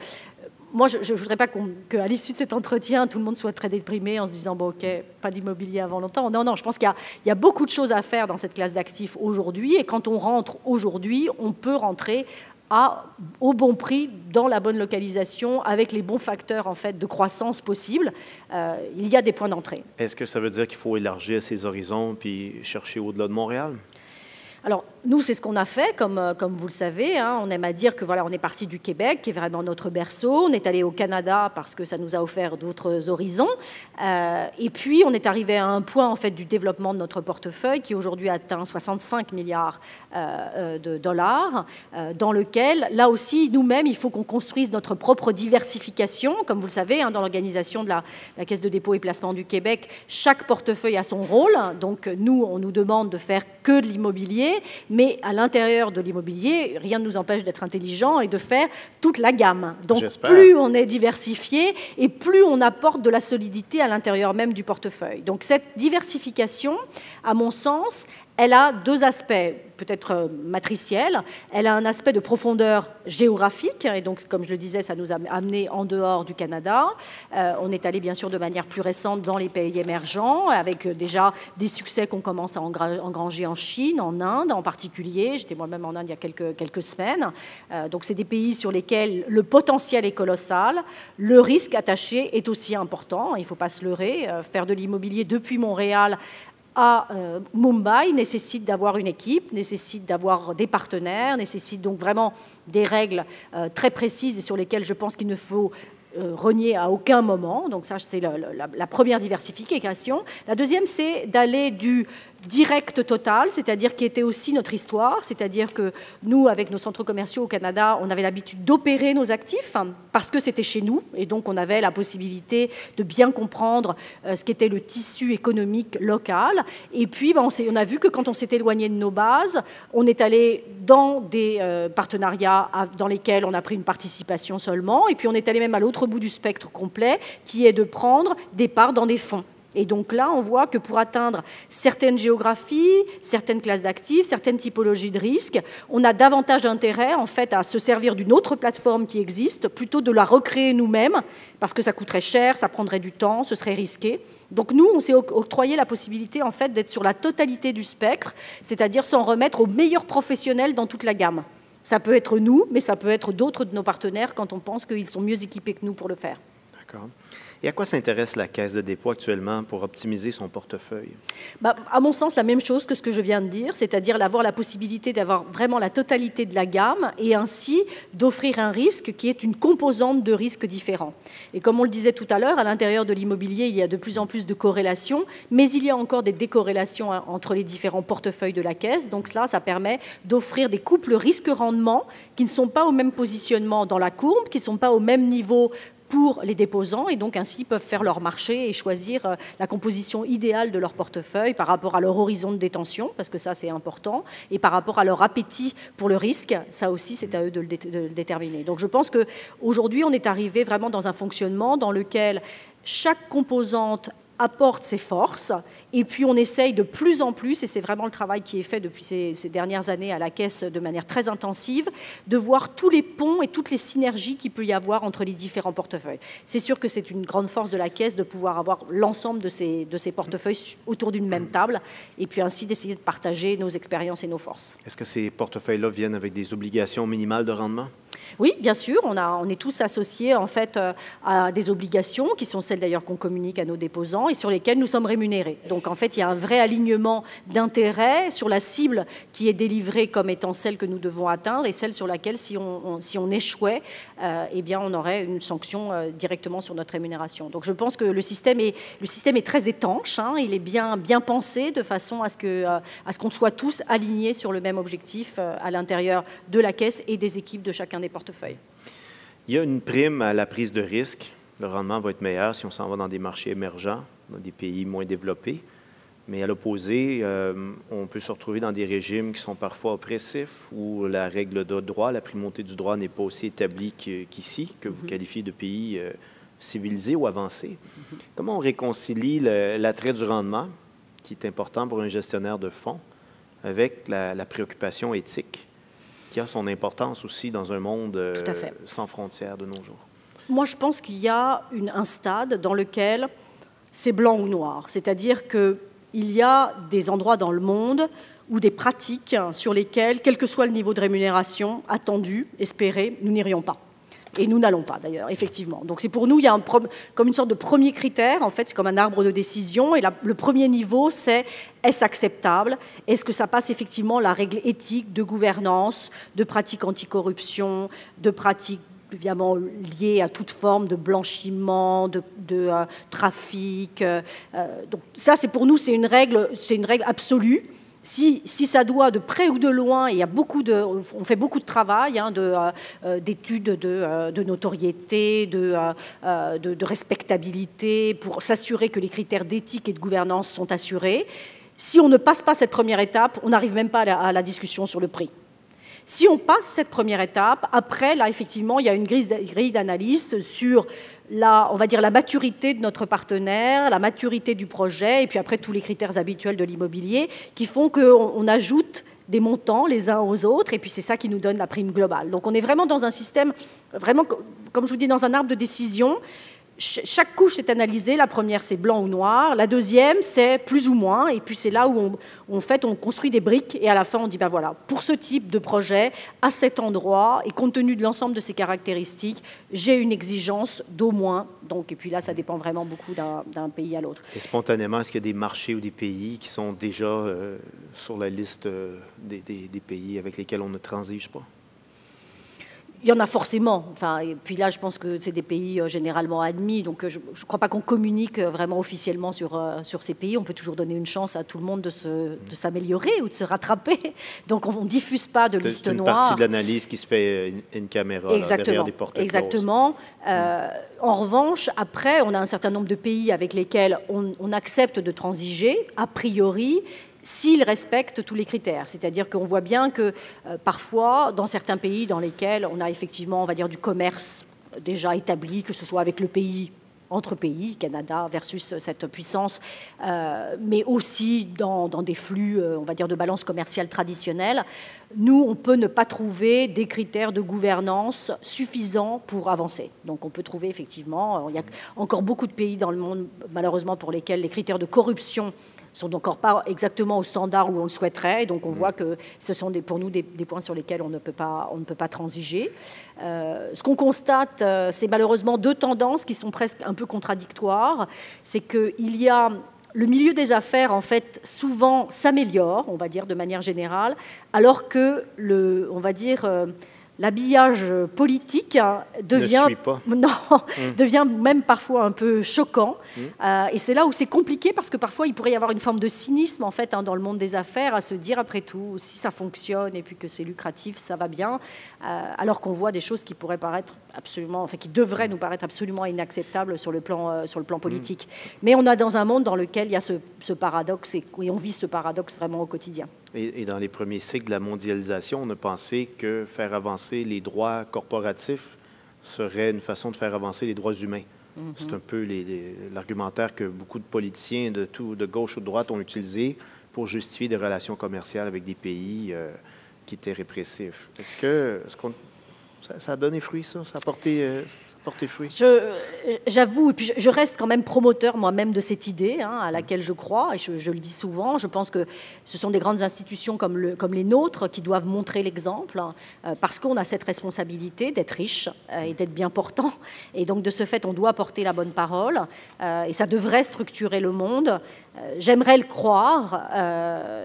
moi, je ne voudrais pas qu'à l'issue de cet entretien, tout le monde soit très déprimé en se disant bon, « OK, pas d'immobilier avant longtemps ». Non, je pense qu'il y a beaucoup de choses à faire dans cette classe d'actifs aujourd'hui. Et quand on rentre aujourd'hui, on peut rentrer au bon prix, dans la bonne localisation, avec les bons facteurs en fait, de croissance possibles. Il y a des points d'entrée. Est-ce que ça veut dire qu'il faut élargir ses horizons puis chercher au-delà de Montréal? Alors, nous, c'est ce qu'on a fait, comme vous le savez. Hein. On aime à dire que voilà, on est parti du Québec, qui est vraiment notre berceau. On est allé au Canada parce que ça nous a offert d'autres horizons. Et puis, on est arrivé à un point en fait, du développement de notre portefeuille qui aujourd'hui atteint 65 milliards de dollars, dans lequel, là aussi, nous-mêmes, il faut qu'on construise notre propre diversification. Comme vous le savez, hein, dans l'organisation de la Caisse de dépôt et placement du Québec, chaque portefeuille a son rôle. Donc, nous, on nous demande de faire que de l'immobilier. Mais à l'intérieur de l'immobilier, rien ne nous empêche d'être intelligent et de faire toute la gamme. Donc, plus on est diversifié et plus on apporte de la solidité à l'intérieur même du portefeuille. Donc, cette diversification, à mon sens, elle a deux aspects, peut-être matriciels. Elle a un aspect de profondeur géographique, et donc, comme je le disais, ça nous a amené en dehors du Canada. On est allé, bien sûr, de manière plus récente dans les pays émergents, avec déjà des succès qu'on commence à engranger en Chine, en Inde en particulier. J'étais moi-même en Inde il y a quelques semaines. Donc, c'est des pays sur lesquels le potentiel est colossal. Le risque attaché est aussi important, il ne faut pas se leurrer. Faire de l'immobilier depuis Montréal à Mumbai nécessite d'avoir une équipe, nécessite d'avoir des partenaires, nécessite donc vraiment des règles très précises et sur lesquelles je pense qu'il ne faut renié à aucun moment. Donc ça, c'est la première diversification. La deuxième, c'est d'aller du direct total, c'est-à-dire qui était aussi notre histoire, c'est-à-dire que nous, avec nos centres commerciaux au Canada, on avait l'habitude d'opérer nos actifs parce que c'était chez nous, et donc on avait la possibilité de bien comprendre ce qu'était le tissu économique local. Et puis, on a vu que quand on s'est éloigné de nos bases, on est allé dans des partenariats dans lesquels on a pris une participation seulement, et puis on est allé même à l'autre bout du spectre complet, qui est de prendre des parts dans des fonds. Et donc là, on voit que pour atteindre certaines géographies, certaines classes d'actifs, certaines typologies de risques, on a davantage d'intérêt en fait à se servir d'une autre plateforme qui existe, plutôt de la recréer nous-mêmes, parce que ça coûterait cher, ça prendrait du temps, ce serait risqué. Donc nous, on s'est octroyé la possibilité en fait d'être sur la totalité du spectre, c'est-à-dire s'en remettre aux meilleurs professionnels dans toute la gamme. Ça peut être nous, mais ça peut être d'autres de nos partenaires quand on pense qu'ils sont mieux équipés que nous pour le faire. D'accord. Et à quoi s'intéresse la Caisse de dépôt actuellement pour optimiser son portefeuille? À mon sens, la même chose que ce que je viens de dire, c'est-à-dire d'avoir la possibilité d'avoir vraiment la totalité de la gamme et ainsi d'offrir un risque qui est une composante de risques différents. Et comme on le disait tout à l'heure, à l'intérieur de l'immobilier, il y a de plus en plus de corrélations, mais il y a encore des décorrélations entre les différents portefeuilles de la Caisse. Donc cela, ça permet d'offrir des couples risque-rendement qui ne sont pas au même positionnement dans la courbe, qui ne sont pas au même niveau pour les déposants, et donc ainsi peuvent faire leur marché et choisir la composition idéale de leur portefeuille par rapport à leur horizon de détention, parce que ça c'est important, et par rapport à leur appétit pour le risque, ça aussi c'est à eux de le déterminer. Donc je pense qu'aujourd'hui on est arrivé vraiment dans un fonctionnement dans lequel chaque composante apporte ses forces, et puis on essaye de plus en plus, et c'est vraiment le travail qui est fait depuis ces dernières années à la Caisse de manière très intensive, de voir tous les ponts et toutes les synergies qu'il peut y avoir entre les différents portefeuilles. C'est sûr que c'est une grande force de la Caisse de pouvoir avoir l'ensemble de ces portefeuilles autour d'une même table, et puis ainsi d'essayer de partager nos expériences et nos forces. Est-ce que ces portefeuilles-là viennent avec des obligations minimales de rendement? Oui, bien sûr, on est tous associés en fait à des obligations qui sont celles d'ailleurs qu'on communique à nos déposants et sur lesquelles nous sommes rémunérés. Donc en fait, il y a un vrai alignement d'intérêts sur la cible qui est délivrée comme étant celle que nous devons atteindre et celle sur laquelle si on échouait, eh bien on aurait une sanction directement sur notre rémunération. Donc je pense que le système est très étanche, hein, il est bien pensé de façon à ce qu'on soit tous alignés sur le même objectif à l'intérieur de la Caisse et des équipes de chacun des portefeuilles. Il y a une prime à la prise de risque. Le rendement va être meilleur si on s'en va dans des marchés émergents, dans des pays moins développés. Mais à l'opposé, on peut se retrouver dans des régimes qui sont parfois oppressifs, où la règle de droit, la primauté du droit n'est pas aussi établie qu'ici, que vous qualifiez de pays civilisés ou avancés. Comment on réconcilie l'attrait du rendement, qui est important pour un gestionnaire de fonds, avec la préoccupation éthique qui a son importance aussi dans un monde sans frontières de nos jours? Moi, je pense qu'il y a un stade dans lequel c'est blanc ou noir. C'est-à-dire qu'il y a des endroits dans le monde ou des pratiques sur lesquelles, quel que soit le niveau de rémunération attendu, espéré, nous n'irions pas. Et nous n'allons pas, d'ailleurs, effectivement. Donc, c'est pour nous, il y a comme une sorte de premier critère, en fait, c'est comme un arbre de décision. Et le premier niveau, c'est est-ce acceptable? Est-ce que ça passe effectivement la règle éthique de gouvernance, de pratiques anticorruption, de pratiques évidemment liées à toute forme de blanchiment, de trafic. Donc, ça, c'est pour nous, c'est une règle absolue. Si ça doit de près ou de loin, et on fait beaucoup de travail, hein, d'études de notoriété, de respectabilité, pour s'assurer que les critères d'éthique et de gouvernance sont assurés. Si on ne passe pas cette première étape, on n'arrive même pas à la discussion sur le prix. Si on passe cette première étape, après, là, effectivement, il y a une grille d'analyse sur on va dire la maturité de notre partenaire, la maturité du projet, et puis après tous les critères habituels de l'immobilier qui font qu'on ajoute des montants les uns aux autres, et puis c'est ça qui nous donne la prime globale. Donc on est vraiment dans un système, vraiment, comme je vous dis, dans un arbre de décision. Chaque couche est analysée. La première, c'est blanc ou noir. La deuxième, c'est plus ou moins. Et puis, c'est là où on construit des briques. Et à la fin, on dit, ben voilà, pour ce type de projet, à cet endroit, et compte tenu de l'ensemble de ces caractéristiques, j'ai une exigence d'au moins. Donc, et puis là, ça dépend vraiment beaucoup d'un pays à l'autre. Et spontanément, est-ce qu'il y a des marchés ou des pays qui sont déjà sur la liste des pays avec lesquels on ne transige pas? Il y en a forcément. Enfin, et puis là, je pense que c'est des pays généralement admis. Donc, je ne crois pas qu'on communique vraiment officiellement sur ces pays. On peut toujours donner une chance à tout le monde de s'améliorer ou de se rattraper. Donc, on ne diffuse pas de liste noire. C'est une partie de l'analyse qui se fait in camera, derrière des portes closes. Exactement. En revanche, après, on a un certain nombre de pays avec lesquels on accepte de transiger, a priori, s'ils respectent tous les critères. C'est-à-dire qu'on voit bien que parfois, dans certains pays dans lesquels on a effectivement, on va dire, du commerce déjà établi, que ce soit avec le pays, entre pays, Canada versus cette puissance, mais aussi dans des flux, on va dire, de balance commerciale traditionnelle, nous, on peut ne pas trouver des critères de gouvernance suffisants pour avancer. Donc, on peut trouver effectivement, il y a encore beaucoup de pays dans le monde, malheureusement, pour lesquels les critères de corruption sont encore pas exactement au standard où on le souhaiterait. Et donc, on voit que ce sont pour nous des points sur lesquels on ne peut pas transiger. Ce qu'on constate, c'est malheureusement deux tendances qui sont presque un peu contradictoires. C'est qu'il y a le milieu des affaires, en fait, souvent s'améliore, on va dire, de manière générale, alors que on va dire, l'habillage politique devient même parfois un peu choquant. Et c'est là où c'est compliqué, parce que parfois il pourrait y avoir une forme de cynisme en fait, dans le monde des affaires, à se dire après tout, si ça fonctionne et puis que c'est lucratif, ça va bien, alors qu'on voit des choses qui pourraient paraître absolument, enfin qui devraient nous paraître absolument inacceptables sur le plan politique. Mais on est dans un monde dans lequel il y a ce paradoxe et on vit ce paradoxe vraiment au quotidien. Et dans les premiers cycles de la mondialisation, on a pensé que faire avancer les droits corporatifs serait une façon de faire avancer les droits humains. C'est un peu l'argumentaire que beaucoup de politiciens de gauche ou de droite ont utilisé pour justifier des relations commerciales avec des pays qui étaient répressifs. Est-ce qu'on ça a donné fruit, ça? Ça a porté fruit? J'avoue, et puis je reste quand même promoteur moi-même de cette idée à laquelle je crois, et je le dis souvent. Je pense que ce sont des grandes institutions comme les nôtres qui doivent montrer l'exemple, parce qu'on a cette responsabilité d'être riche et d'être bien portant. Et donc, de ce fait, on doit porter la bonne parole, et ça devrait structurer le monde. J'aimerais le croire,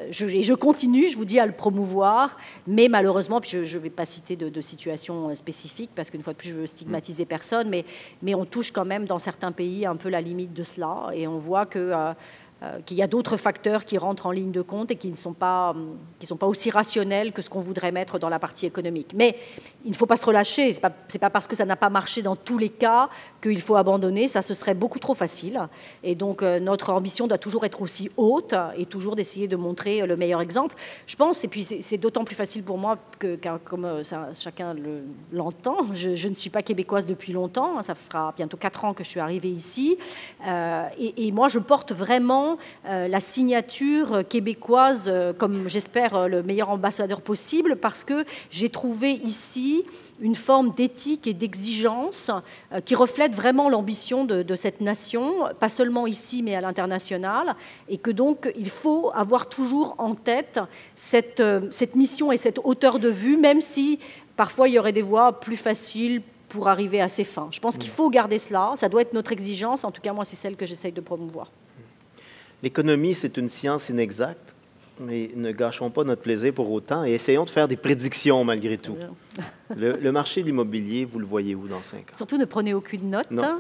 et je continue, je vous dis, à le promouvoir, mais malheureusement, puis je ne vais pas citer de situations spécifiques, parce qu'une fois de plus, je veux stigmatiser personne, mais on touche quand même dans certains pays un peu la limite de cela, et on voit qu'il y a d'autres facteurs qui rentrent en ligne de compte et qui ne sont pas aussi rationnels que ce qu'on voudrait mettre dans la partie économique. Mais il ne faut pas se relâcher. C'est pas parce que ça n'a pas marché dans tous les cas qu'il faut abandonner. Ça, ce serait beaucoup trop facile. Et donc, notre ambition doit toujours être aussi haute et toujours d'essayer de montrer le meilleur exemple. Je pense, et puis c'est d'autant plus facile pour moi que comme chacun l'entend, je ne suis pas québécoise depuis longtemps. Ça fera bientôt 4 ans que je suis arrivée ici. Et moi, je porte vraiment la signature québécoise comme, j'espère, le meilleur ambassadeur possible, parce que j'ai trouvé ici une forme d'éthique et d'exigence qui reflète vraiment l'ambition de cette nation, pas seulement ici, mais à l'international, et que donc il faut avoir toujours en tête cette mission et cette hauteur de vue, même si parfois il y aurait des voies plus faciles pour arriver à ses fins. Je pense qu'il faut garder cela, ça doit être notre exigence, en tout cas moi c'est celle que j'essaye de promouvoir. L'économie, c'est une science inexacte, mais ne gâchons pas notre plaisir pour autant et essayons de faire des prédictions malgré tout. Le marché de l'immobilier, vous le voyez où dans 5 ans? Surtout, ne prenez aucune note. Non.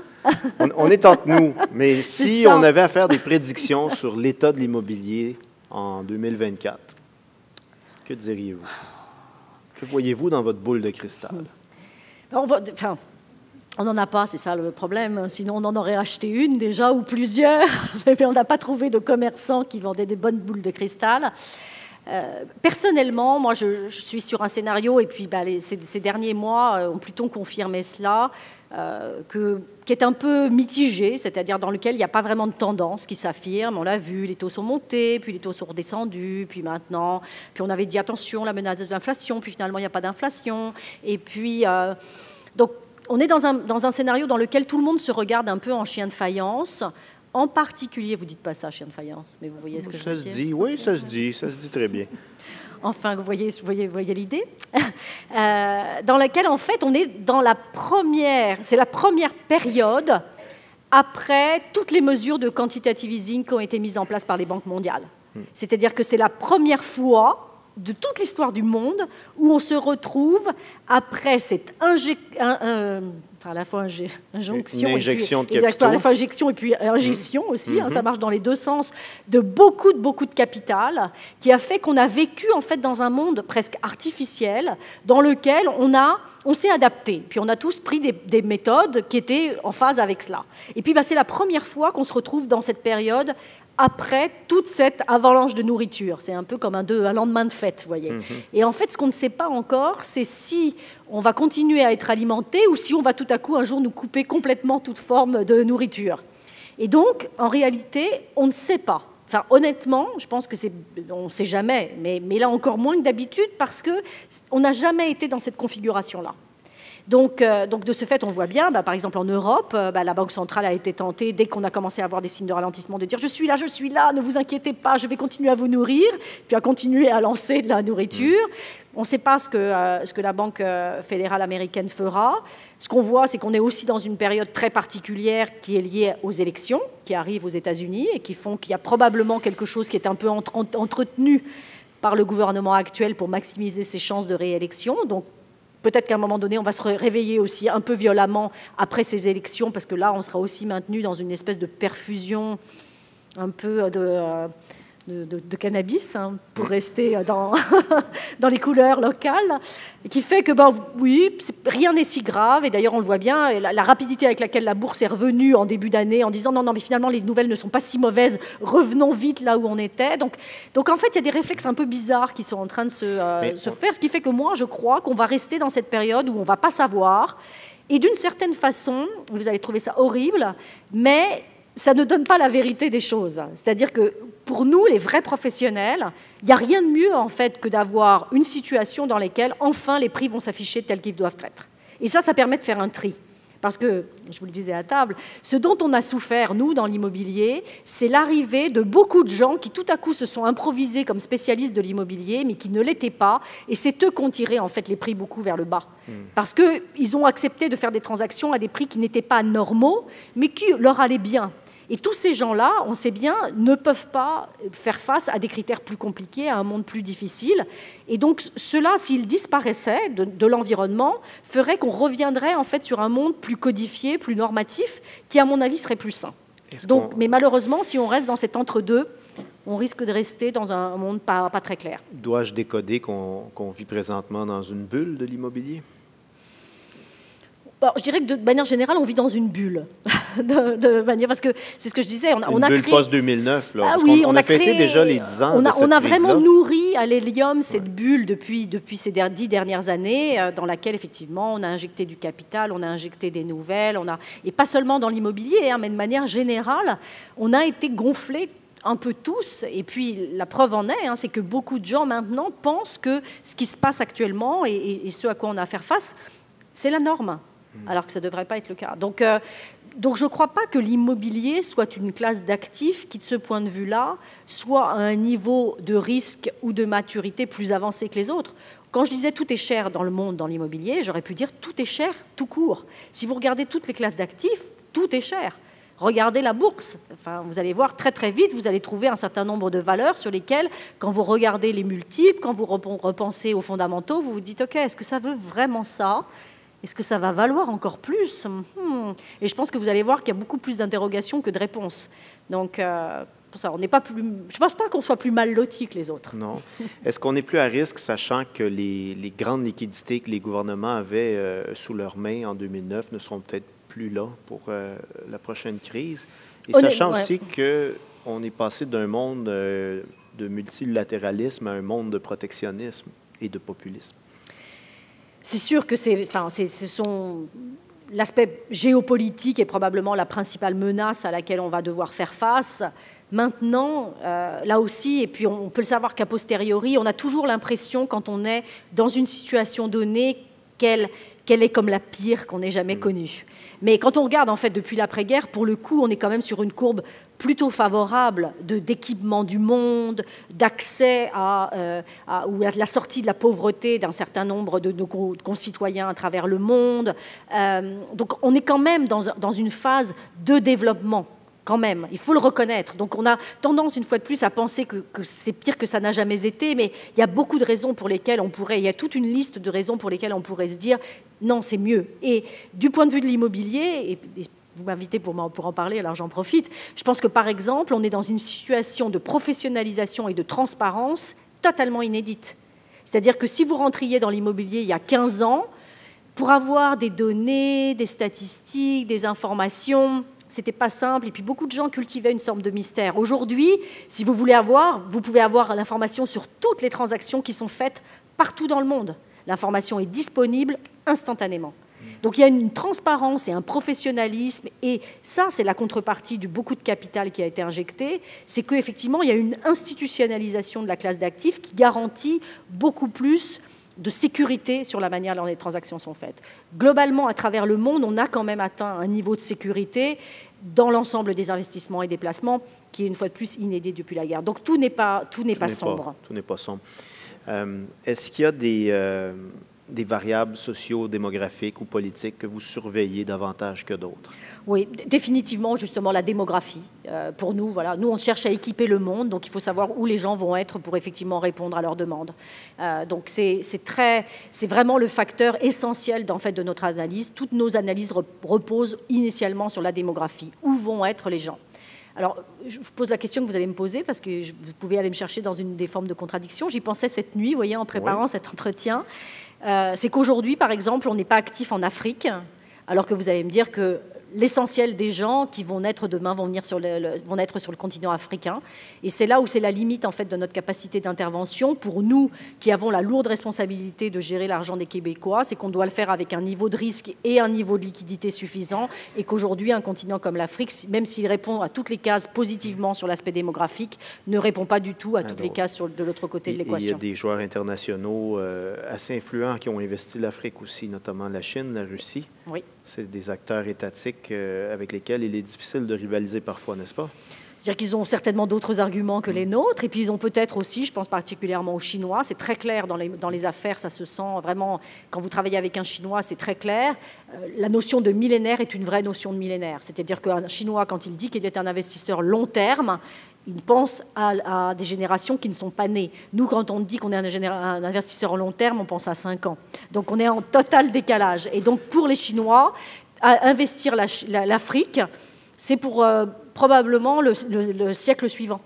On est entre nous, mais si on avait à faire des prédictions sur l'état de l'immobilier en 2024, que diriez-vous? Que voyez-vous dans votre boule de cristal? On n'en a pas, c'est ça le problème. Sinon, on en aurait acheté une déjà ou plusieurs. Mais on n'a pas trouvé de commerçants qui vendaient des bonnes boules de cristal. Personnellement, moi, je suis sur un scénario, et puis ces derniers mois ont plutôt confirmé cela, qui est un peu mitigé, c'est-à-dire dans lequel il n'y a pas vraiment de tendance qui s'affirme. On l'a vu, les taux sont montés, puis les taux sont redescendus, puis maintenant, puis on avait dit attention, la menace de l'inflation, puis finalement, il n'y a pas d'inflation. Et puis, donc, on est dans un scénario dans lequel tout le monde se regarde un peu en chien de faïence. En particulier, vous ne dites pas ça, chien de faïence, mais vous voyez ce que je veux dire? Ça se dit, oui, ça se dit très bien. Enfin, vous voyez l'idée, dans laquelle, en fait, on est dans c'est la première période après toutes les mesures de quantitative easing qui ont été mises en place par les banques mondiales. C'est-à-dire que c'est la première fois de toute l'histoire du monde où on se retrouve après cette à la fois injonction, une injection et puis, de capitaux. À la fois injection et puis ingestion aussi, ça marche dans les deux sens, de beaucoup de capital, qui a fait qu'on a vécu en fait dans un monde presque artificiel, dans lequel on s'est adapté. Puis on a tous pris des méthodes qui étaient en phase avec cela. Et puis c'est la première fois qu'on se retrouve dans cette période après toute cette avalanche de nourriture. C'est un peu comme un lendemain de fête, vous voyez. Et en fait, ce qu'on ne sait pas encore, c'est si on va continuer à être alimenté ou si on va tout à coup un jour nous couper complètement toute forme de nourriture. Et donc, en réalité, on ne sait pas. Enfin, honnêtement, je pense que on ne sait jamais, mais là encore moins que d'habitude parce qu'on n'a jamais été dans cette configuration-là. Donc, de ce fait, on voit bien, par exemple en Europe, la Banque centrale a été tentée, dès qu'on a commencé à avoir des signes de ralentissement, de dire « je suis là, ne vous inquiétez pas, je vais continuer à vous nourrir », puis à continuer à lancer de la nourriture. On ne sait pas ce que la Banque fédérale américaine fera. Ce qu'on voit, c'est qu'on est aussi dans une période très particulière qui est liée aux élections qui arrivent aux États-Unis et qui font qu'il y a probablement quelque chose qui est un peu entretenu par le gouvernement actuel pour maximiser ses chances de réélection. Donc, peut-être qu'à un moment donné, on va se réveiller aussi un peu violemment après ces élections, parce que là, on sera aussi maintenu dans une espèce de perfusion un peu de cannabis, pour rester dans les couleurs locales, qui fait que, oui, rien n'est si grave. Et d'ailleurs, on le voit bien, la rapidité avec laquelle la bourse est revenue en début d'année, en disant non, mais finalement, les nouvelles ne sont pas si mauvaises, revenons vite là où on était. Donc en fait, il y a des réflexes un peu bizarres qui sont en train de se faire, ce qui fait que moi, je crois qu'on va rester dans cette période où on ne va pas savoir. Et d'une certaine façon, vous allez trouver ça horrible, mais ça ne donne pas la vérité des choses. C'est-à-dire que pour nous, les vrais professionnels, il n'y a rien de mieux en fait que d'avoir une situation dans laquelle enfin les prix vont s'afficher tels qu'ils doivent être. Et ça permet de faire un tri. Parce que, je vous le disais à table, ce dont on a souffert, nous, dans l'immobilier, c'est l'arrivée de beaucoup de gens qui, tout à coup, se sont improvisés comme spécialistes de l'immobilier, mais qui ne l'étaient pas. Et c'est eux qui ont tiré, en fait, les prix beaucoup vers le bas. Parce qu'ils ont accepté de faire des transactions à des prix qui n'étaient pas normaux, mais qui leur allaient bien. Et tous ces gens-là, on sait bien, ne peuvent pas faire face à des critères plus compliqués, à un monde plus difficile. Et donc, cela, s'il disparaissait de l'environnement, ferait qu'on reviendrait en fait sur un monde plus codifié, plus normatif, qui, à mon avis, serait plus sain. Mais malheureusement, si on reste dans cet entre-deux, on risque de rester dans un monde pas très clair. Dois-je décoder qu'on vit présentement dans une bulle de l'immobilier? Je dirais que de manière générale, on vit dans une bulle. Parce que c'est ce que je disais. On a bulle créé... post-2009. Ah oui, on a fêté déjà les 10 ans on a vraiment nourri à l'hélium cette bulle depuis ces 10 dernières années, dans laquelle, effectivement, on a injecté du capital, on a injecté des nouvelles, et pas seulement dans l'immobilier, mais de manière générale, on a été gonflés un peu tous, et puis la preuve en est, c'est que beaucoup de gens maintenant pensent que ce qui se passe actuellement et ce à quoi on a à faire face, c'est la norme. Alors que ça ne devrait pas être le cas. Donc je ne crois pas que l'immobilier soit une classe d'actifs qui, de ce point de vue-là, soit à un niveau de risque ou de maturité plus avancé que les autres. Quand je disais tout est cher dans le monde, dans l'immobilier, j'aurais pu dire tout est cher tout court. Si vous regardez toutes les classes d'actifs, tout est cher. Regardez la bourse. Vous allez voir très très vite, vous allez trouver un certain nombre de valeurs sur lesquelles, quand vous regardez les multiples, quand vous repensez aux fondamentaux, vous vous dites « Ok, est-ce que ça veut vraiment ça ? Est-ce que ça va valoir encore plus ? Et je pense que vous allez voir qu'il y a beaucoup plus d'interrogations que de réponses. Donc, pour ça, je ne pense pas qu'on soit plus mal lotis que les autres. Non. Est-ce qu'on est plus à risque, sachant que les grandes liquidités que les gouvernements avaient sous leurs mains en 2009 ne seront peut-être plus là pour la prochaine crise? Et sachant aussi qu'on est passé d'un monde de multilatéralisme à un monde de protectionnisme et de populisme. C'est sûr que l'aspect géopolitique est probablement la principale menace à laquelle on va devoir faire face. Maintenant, là aussi, et puis on peut le savoir qu'a posteriori, on a toujours l'impression, quand on est dans une situation donnée, qu'elle est comme la pire qu'on ait jamais connue. Mais quand on regarde, en fait, depuis l'après-guerre, pour le coup, on est quand même sur une courbe plutôt favorable d'équipement du monde, d'accès à la sortie de la pauvreté d'un certain nombre de nos concitoyens à travers le monde. Donc on est quand même dans une phase de développement. quand même, il faut le reconnaître. Donc on a tendance, une fois de plus, à penser que c'est pire que ça n'a jamais été, mais il y a beaucoup de raisons pour lesquelles il y a toute une liste de raisons pour lesquelles on pourrait se dire non, c'est mieux. Et du point de vue de l'immobilier, et vous m'invitez pour en parler, alors j'en profite, je pense que par exemple, on est dans une situation de professionnalisation et de transparence totalement inédite. C'est-à-dire que si vous rentriez dans l'immobilier il y a 15 ans, pour avoir des données, des statistiques, des informations, c'était pas simple, et puis beaucoup de gens cultivaient une sorte de mystère. Aujourd'hui, si vous voulez vous pouvez avoir l'information sur toutes les transactions qui sont faites partout dans le monde. L'information est disponible instantanément. Donc il y a une transparence et un professionnalisme, et ça, c'est la contrepartie de beaucoup de capital qui a été injecté, c'est qu'effectivement, il y a une institutionnalisation de la classe d'actifs qui garantit beaucoup plus de sécurité sur la manière dont les transactions sont faites. Globalement, à travers le monde, on a quand même atteint un niveau de sécurité dans l'ensemble des investissements et des placements qui est une fois de plus inédit depuis la guerre. Donc tout n'est pas sombre. Tout n'est pas sombre. Est-ce qu'il y a des variables socio-démographiques ou politiques que vous surveillez davantage que d'autres? Oui, définitivement, justement, la démographie. Pour nous, voilà, nous, on cherche à équiper le monde, donc il faut savoir où les gens vont être pour effectivement répondre à leurs demandes. Donc c'est vraiment le facteur essentiel en fait, de notre analyse. Toutes nos analyses reposent initialement sur la démographie. Où vont être les gens? Alors, je vous pose la question que vous allez me poser, parce que vous pouvez aller me chercher dans une des formes de contradiction. J'y pensais cette nuit, vous voyez, en préparant cet entretien. C'est qu'aujourd'hui, par exemple, on n'est pas actif en Afrique, alors que vous allez me dire que l'essentiel des gens qui vont naître demain vont naître sur le continent africain. Et c'est là où c'est la limite en fait, de notre capacité d'intervention. Pour nous, qui avons la lourde responsabilité de gérer l'argent des Québécois, c'est qu'on doit le faire avec un niveau de risque et un niveau de liquidité suffisant. Et qu'aujourd'hui, un continent comme l'Afrique, même s'il répond à toutes les cases positivement sur l'aspect démographique, ne répond pas du tout à toutes les cases de l'autre côté de l'équation. Il y a des joueurs internationaux assez influents qui ont investi l'Afrique aussi, notamment la Chine, la Russie. Oui. C'est des acteurs étatiques avec lesquels il est difficile de rivaliser parfois, n'est-ce pas? C'est-à-dire qu'ils ont certainement d'autres arguments que les nôtres, et puis ils ont peut-être aussi, je pense particulièrement aux Chinois, c'est très clair dans les affaires, ça se sent vraiment, quand vous travaillez avec un Chinois, c'est très clair. La notion de millénaire est une vraie notion de millénaire, c'est-à-dire qu'un Chinois, quand il dit qu'il est un investisseur long terme, il pense à des générations qui ne sont pas nées. Nous, quand on dit qu'on est un investisseur long terme, on pense à 5 ans. Donc on est en total décalage. Et donc pour les Chinois, investir l'Afrique, c'est pour probablement le siècle suivant.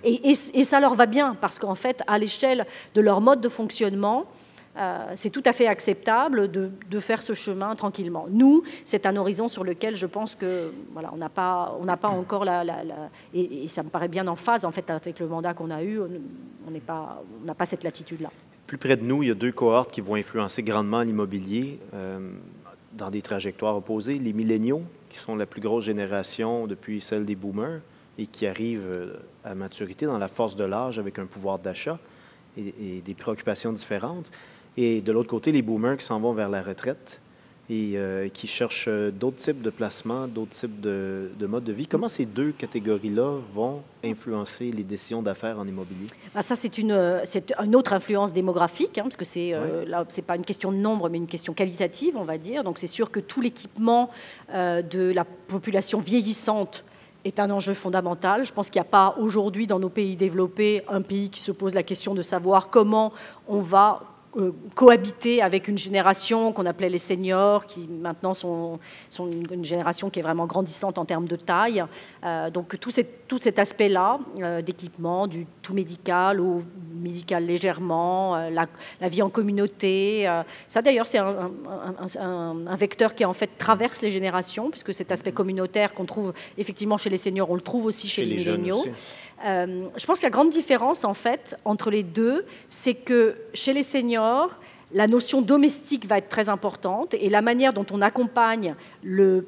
Et ça leur va bien, parce qu'en fait, à l'échelle de leur mode de fonctionnement, c'est tout à fait acceptable de faire ce chemin tranquillement. Nous, c'est un horizon sur lequel je pense que voilà, on n'a pas encore et ça me paraît bien en phase en fait avec le mandat qu'on a eu. On n'a pas cette latitude-là. Plus près de nous, il y a deux cohortes qui vont influencer grandement l'immobilier dans des trajectoires opposées. Les milléniaux, qui sont la plus grosse génération depuis celle des boomers et qui arrivent à maturité dans la force de l'âge avec un pouvoir d'achat et des préoccupations différentes. Et de l'autre côté, les boomers qui s'en vont vers la retraite et qui cherchent d'autres types de placements, d'autres types de modes de vie. Comment ces deux catégories-là vont influencer les décisions d'affaires en immobilier? Ça, c'est une autre influence démographique, parce que c'est pas une question de nombre, mais une question qualitative, on va dire. Donc c'est sûr que tout l'équipement de la population vieillissante est un enjeu fondamental. Je pense qu'il n'y a pas aujourd'hui dans nos pays développés un pays qui se pose la question de savoir comment on va cohabiter avec une génération qu'on appelait les seniors, qui maintenant sont une génération qui est vraiment grandissante en termes de taille. Donc tout cet aspect-là d'équipement, du tout médical au médical légèrement, la vie en communauté, ça d'ailleurs c'est un vecteur qui en fait traverse les générations, puisque cet aspect communautaire qu'on trouve effectivement chez les seniors, on le trouve aussi chez les milléniaux. Je pense que la grande différence en fait entre les deux, c'est que chez les seniors, la notion domestique va être très importante et la manière dont on accompagne le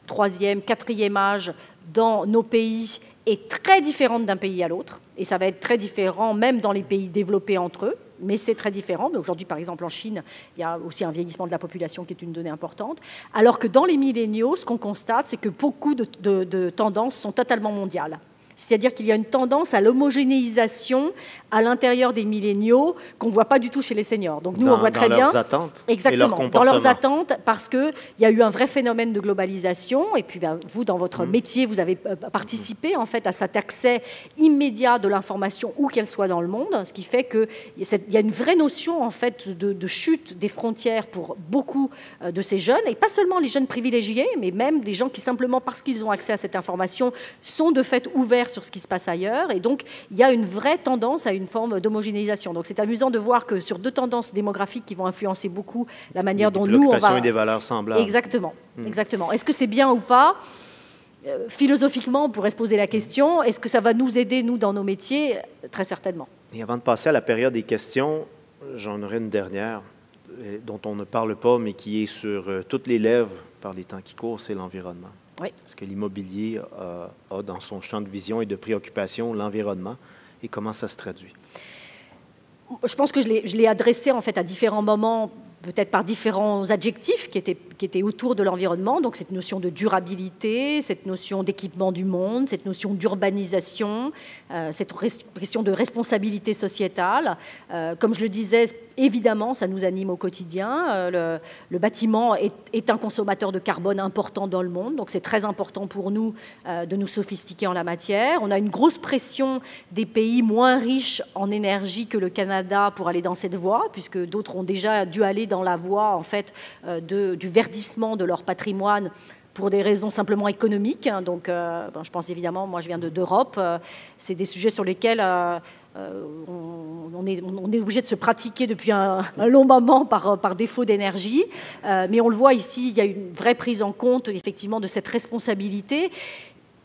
3e, 4e âge dans nos pays est très différente d'un pays à l'autre. Et ça va être très différent même dans les pays développés entre eux, mais c'est très différent. Aujourd'hui, par exemple, en Chine, il y a aussi un vieillissement de la population qui est une donnée importante. Alors que dans les milléniaux, ce qu'on constate, c'est que beaucoup de tendances sont totalement mondiales. C'est-à-dire qu'il y a une tendance à l'homogénéisation à l'intérieur des milléniaux qu'on ne voit pas du tout chez les seniors. Donc nous, on voit très bien... Dans leurs attentes. Exactement, dans leurs attentes, parce qu'il y a eu un vrai phénomène de globalisation. Et puis vous, dans votre métier, vous avez participé en fait à cet accès immédiat de l'information où qu'elle soit dans le monde, ce qui fait qu'il y a une vraie notion en fait de chute des frontières pour beaucoup de ces jeunes, et pas seulement les jeunes privilégiés, mais même des gens qui simplement parce qu'ils ont accès à cette information sont de fait ouverts sur ce qui se passe ailleurs. Et donc il y a une vraie tendance à une forme d'homogénéisation. Donc c'est amusant de voir que sur deux tendances démographiques qui vont influencer beaucoup la manière dont nous on va... et des valeurs semblables. Exactement, exactement. Est-ce que c'est bien ou pas? Philosophiquement, on pourrait se poser la question, est-ce que ça va nous aider, nous, dans nos métiers? Très certainement. Et avant de passer à la période des questions, j'en aurai une dernière dont on ne parle pas, mais qui est sur toutes les lèvres par les temps qui courent, c'est l'environnement. Oui. Est-ce que l'immobilier a dans son champ de vision et de préoccupation l'environnement et comment ça se traduit? Je pense que je l'ai adressé en fait à différents moments, peut-être par différents adjectifs qui étaient autour de l'environnement. Donc cette notion de durabilité, cette notion d'équipement du monde, cette notion d'urbanisation, cette question de responsabilité sociétale. Comme je le disais, évidemment, ça nous anime au quotidien. Le bâtiment est un consommateur de carbone important dans le monde, donc c'est très important pour nous de nous sophistiquer en la matière. On a une grosse pression des pays moins riches en énergie que le Canada pour aller dans cette voie, puisque d'autres ont déjà dû aller dans la voie en fait, du verdissement de leur patrimoine pour des raisons simplement économiques. Donc, je pense évidemment, moi je viens d'Europe, c'est des sujets sur lesquels on est obligé de se pratiquer depuis un long moment par défaut d'énergie. Mais on le voit ici, il y a une vraie prise en compte effectivement de cette responsabilité.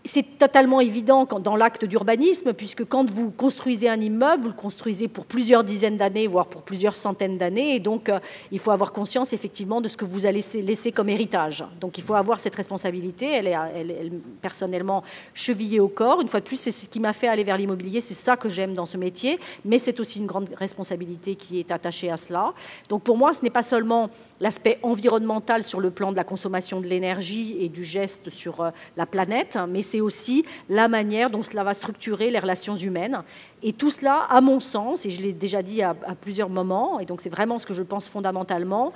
C'est totalement évident dans l'acte d'urbanisme, puisque quand vous construisez un immeuble, vous le construisez pour plusieurs dizaines d'années, voire pour plusieurs centaines d'années, et donc il faut avoir conscience effectivement de ce que vous allez laisser comme héritage. Donc il faut avoir cette responsabilité, elle est personnellement chevillée au corps. Une fois de plus, c'est ce qui m'a fait aller vers l'immobilier, c'est ça que j'aime dans ce métier, mais c'est aussi une grande responsabilité qui est attachée à cela. Donc pour moi, ce n'est pas seulement l'aspect environnemental sur le plan de la consommation de l'énergie et du geste sur la planète, mais c'est aussi la manière dont cela va structurer les relations humaines. Et tout cela, à mon sens, et je l'ai déjà dit à plusieurs moments, et donc c'est vraiment ce que je pense fondamentalement,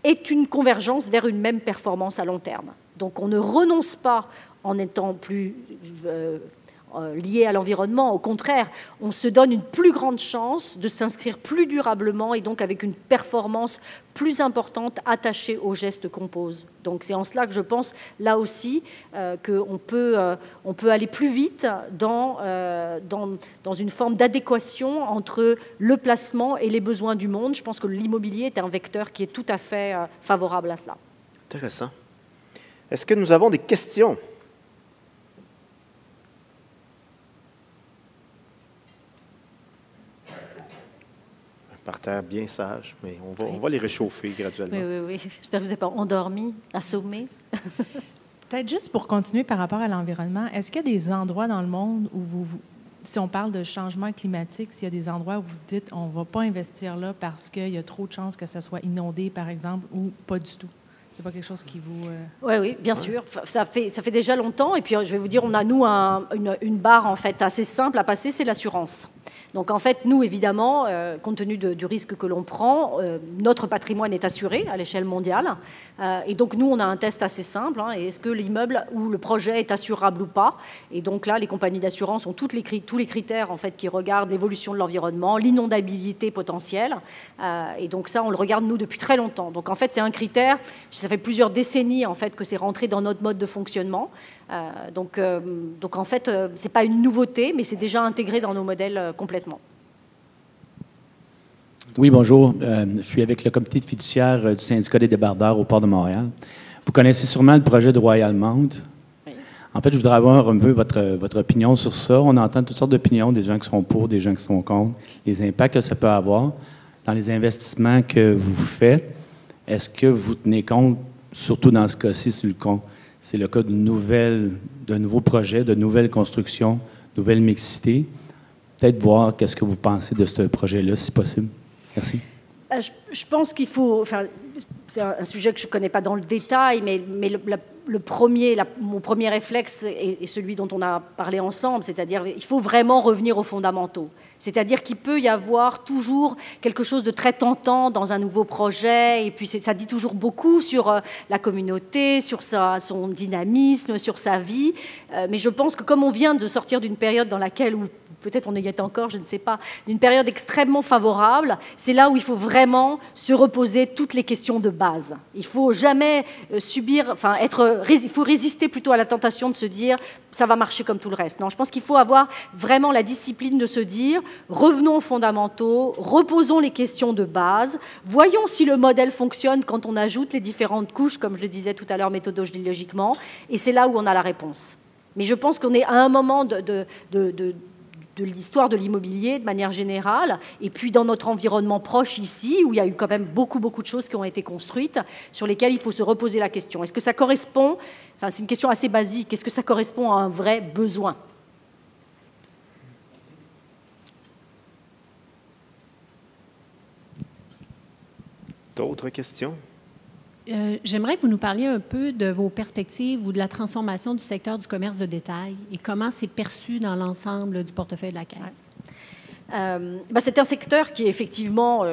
est une convergence vers une même performance à long terme. Donc on ne renonce pas en étant plus lié à l'environnement. Au contraire, on se donne une plus grande chance de s'inscrire plus durablement et donc avec une performance plus importante attachée aux gestes qu'on pose. Donc c'est en cela que je pense, là aussi, qu'on peut aller plus vite dans une forme d'adéquation entre le placement et les besoins du monde. Je pense que l'immobilier est un vecteur qui est tout à fait favorable à cela. Intéressant. Est-ce que nous avons des questions? Par terre bien sage, mais on va les réchauffer graduellement. Oui. J'espère que vous n'êtes pas endormi, assommé. Peut-être juste pour continuer par rapport à l'environnement, est-ce qu'il y a des endroits dans le monde où si on parle de changement climatique, s'il y a des endroits où vous dites on ne va pas investir là parce qu'il y a trop de chances que ça soit inondé, par exemple, ou pas du tout? C'est pas quelque chose qui vous... Oui, bien sûr. Ça fait déjà longtemps. Et puis, je vais vous dire, on a, nous, une barre en fait, assez simple à passer, c'est l'assurance. Donc, en fait, nous, évidemment, compte tenu du risque que l'on prend, notre patrimoine est assuré à l'échelle mondiale. Et donc, nous, on a un test assez simple. Est-ce que l'immeuble ou le projet est assurable ou pas? Et donc là, les compagnies d'assurance ont tous les critères en fait, qui regardent l'évolution de l'environnement, l'inondabilité potentielle. Et donc ça, on le regarde, nous, depuis très longtemps. Donc, en fait, c'est un critère... Ça fait plusieurs décennies en fait, que c'est rentré dans notre mode de fonctionnement. Donc en fait, ce n'est pas une nouveauté, mais c'est déjà intégré dans nos modèles complètement. Oui, bonjour. Je suis avec le comité de fiduciaire du syndicat des débardeurs au port de Montréal. Vous connaissez sûrement le projet de Royal Mount. Oui. En fait, je voudrais avoir un peu votre opinion sur ça. On entend toutes sortes d'opinions, des gens qui sont pour, des gens qui sont contre, les impacts que ça peut avoir dans les investissements que vous faites. Est-ce que vous tenez compte, surtout dans ce cas-ci, c'est le cas d'un nouveau projet, de nouvelles constructions, nouvelle mixité? Peut-être voir qu'est-ce que vous pensez de ce projet-là, si possible. Merci. Je pense qu'il faut... c'est un sujet que je ne connais pas dans le détail, mais mon premier réflexe est celui dont on a parlé ensemble, c'est-à-dire qu'il faut vraiment revenir aux fondamentaux. C'est-à-dire qu'il peut y avoir toujours quelque chose de très tentant dans un nouveau projet, et puis ça dit toujours beaucoup sur la communauté, sur son dynamisme, sur sa vie. Mais je pense que comme on vient de sortir d'une période dans laquelle, ou peut-être on y est encore, je ne sais pas, d'une période extrêmement favorable, c'est là où il faut vraiment se reposer toutes les questions de base. Il ne faut jamais il faut résister plutôt à la tentation de se dire ça va marcher comme tout le reste. Non, je pense qu'il faut avoir vraiment la discipline de se dire revenons aux fondamentaux, reposons les questions de base, voyons si le modèle fonctionne quand on ajoute les différentes couches, comme je le disais tout à l'heure méthodologiquement, et c'est là où on a la réponse. Mais je pense qu'on est à un moment de l'histoire de l'immobilier de manière générale, et puis dans notre environnement proche ici, où il y a eu quand même beaucoup de choses qui ont été construites, sur lesquelles il faut se reposer la question. Est-ce que ça correspond, c'est une question assez basique, est-ce que ça correspond à un vrai besoin ? D'autres questions? J'aimerais que vous nous parliez un peu de vos perspectives ou de la transformation du secteur du commerce de détail et comment c'est perçu dans l'ensemble du portefeuille de la Caisse. C'est un secteur qui est effectivement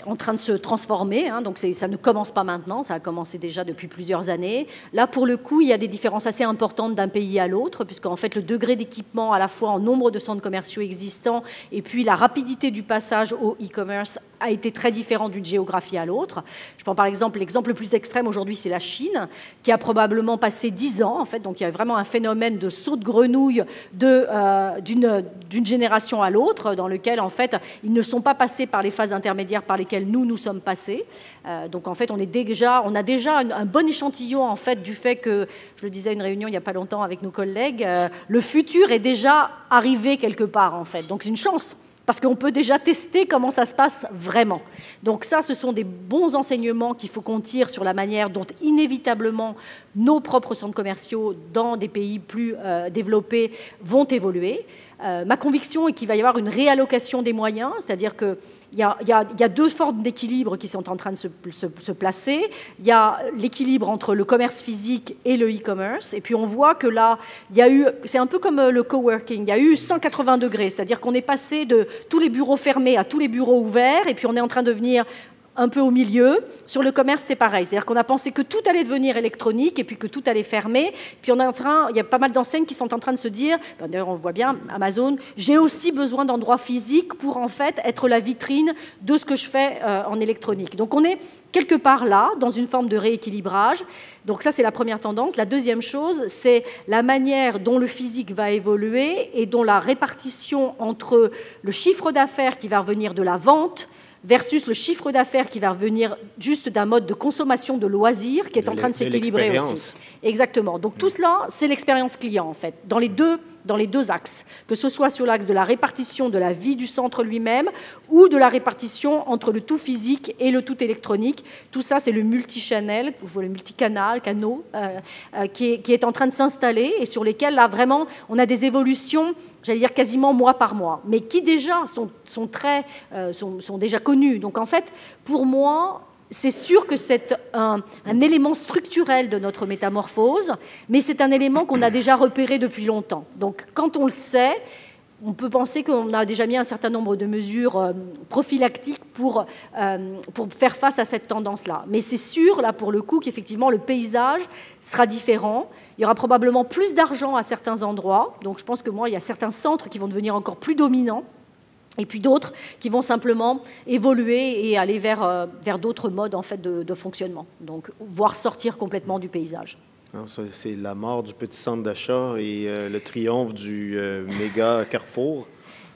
en train de se transformer, donc ça ne commence pas maintenant, ça a commencé déjà depuis plusieurs années. Là, pour le coup, il y a des différences assez importantes d'un pays à l'autre, puisqu'en fait, le degré d'équipement, à la fois en nombre de centres commerciaux existants, et puis la rapidité du passage au e-commerce a été très différent d'une géographie à l'autre. Je prends par exemple l'exemple le plus extrême aujourd'hui, c'est la Chine, qui a probablement passé 10 ans, en fait, donc il y a vraiment un phénomène de saut de grenouille d'une génération à l'autre, dans lequel, en fait, ils ne sont pas passés par les phases intermédiaires par lesquelles nous sommes passés. Donc, en fait, on a déjà un bon échantillon, en fait, du fait que, je le disais à une réunion il n'y a pas longtemps avec nos collègues, le futur est déjà arrivé quelque part, en fait. Donc, c'est une chance, parce qu'on peut déjà tester comment ça se passe vraiment. Donc ça, ce sont des bons enseignements qu'il faut qu'on tire sur la manière dont, inévitablement, nos propres centres commerciaux dans des pays plus développés vont évoluer. Ma conviction est qu'il va y avoir une réallocation des moyens, c'est-à-dire qu'il y a deux formes d'équilibre qui sont en train de se placer. Il y a l'équilibre entre le commerce physique et le e-commerce, et puis on voit que là, c'est un peu comme le coworking, il y a eu 180 degrés, c'est-à-dire qu'on est passé de tous les bureaux fermés à tous les bureaux ouverts, et puis on est en train de venir un peu au milieu. Sur le commerce, c'est pareil. C'est-à-dire qu'on a pensé que tout allait devenir électronique et puis que tout allait fermer. Puis il y a pas mal d'enseignes qui sont en train de se dire, d'ailleurs on le voit bien, Amazon, j'ai aussi besoin d'endroits physiques pour en fait être la vitrine de ce que je fais en électronique. Donc on est quelque part là, dans une forme de rééquilibrage. Donc ça, c'est la première tendance. La deuxième chose, c'est la manière dont le physique va évoluer et dont la répartition entre le chiffre d'affaires qui va revenir de la vente versus le chiffre d'affaires qui va revenir juste d'un mode de consommation de loisirs qui est en train de s'équilibrer aussi. Exactement. Donc tout cela, c'est l'expérience client, en fait, dans les deux axes, que ce soit sur l'axe de la répartition de la vie du centre lui-même ou de la répartition entre le tout physique et le tout électronique. Tout ça, c'est le multichannel, le multicanal, qui est en train de s'installer et sur lesquels, là, vraiment, on a des évolutions, j'allais dire quasiment mois par mois, mais qui déjà sont déjà connues. Donc, en fait, pour moi, c'est sûr que c'est un élément structurel de notre métamorphose, mais c'est un élément qu'on a déjà repéré depuis longtemps. Donc, quand on le sait, on peut penser qu'on a déjà mis un certain nombre de mesures prophylactiques pour faire face à cette tendance-là. Mais c'est sûr, là, pour le coup, qu'effectivement, le paysage sera différent. Il y aura probablement plus d'argent à certains endroits. Donc, je pense que il y a certains centres qui vont devenir encore plus dominants. Et puis d'autres qui vont simplement évoluer et aller vers d'autres modes en fait, de fonctionnement, donc voire sortir complètement du paysage. Alors, c'est la mort du petit centre d'achat et le triomphe du méga Carrefour.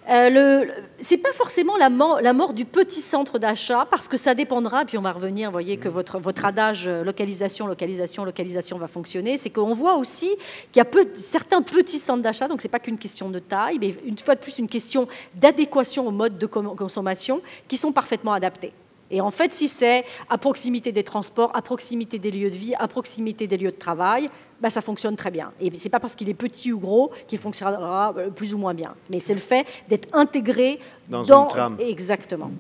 C'est pas forcément la mort du petit centre d'achat, parce que ça dépendra, puis on va revenir, vous voyez que votre adage localisation va fonctionner, c'est qu'on voit aussi qu'il y a certains petits centres d'achat, donc c'est pas qu'une question de taille, mais une fois de plus une question d'adéquation au mode de consommation, qui sont parfaitement adaptés. Et en fait, si c'est à proximité des transports, à proximité des lieux de vie, à proximité des lieux de travail, ça fonctionne très bien. Et ce n'est pas parce qu'il est petit ou gros qu'il fonctionnera plus ou moins bien. Mais c'est le fait d'être intégré dans une trame. Exactement.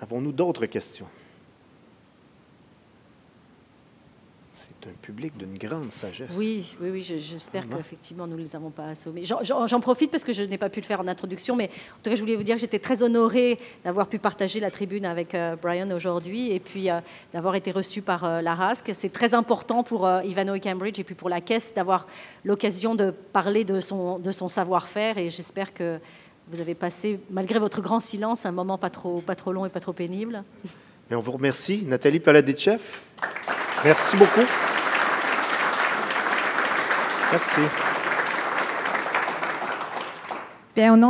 Avons-nous d'autres questions? C'est un public d'une grande sagesse. Oui, j'espère qu'effectivement, nous ne les avons pas assommés. J'en profite parce que je n'ai pas pu le faire en introduction, mais en tout cas, je voulais vous dire que j'étais très honorée d'avoir pu partager la tribune avec Brian aujourd'hui et puis d'avoir été reçue par la RASC. C'est très important pour Ivanhoe Cambridge et puis pour la Caisse d'avoir l'occasion de parler de son savoir-faire et j'espère que vous avez passé, malgré votre grand silence, un moment pas trop long et pas trop pénible. Et on vous remercie. Nathalie Paladichev, merci beaucoup. Merci. Bien, au nom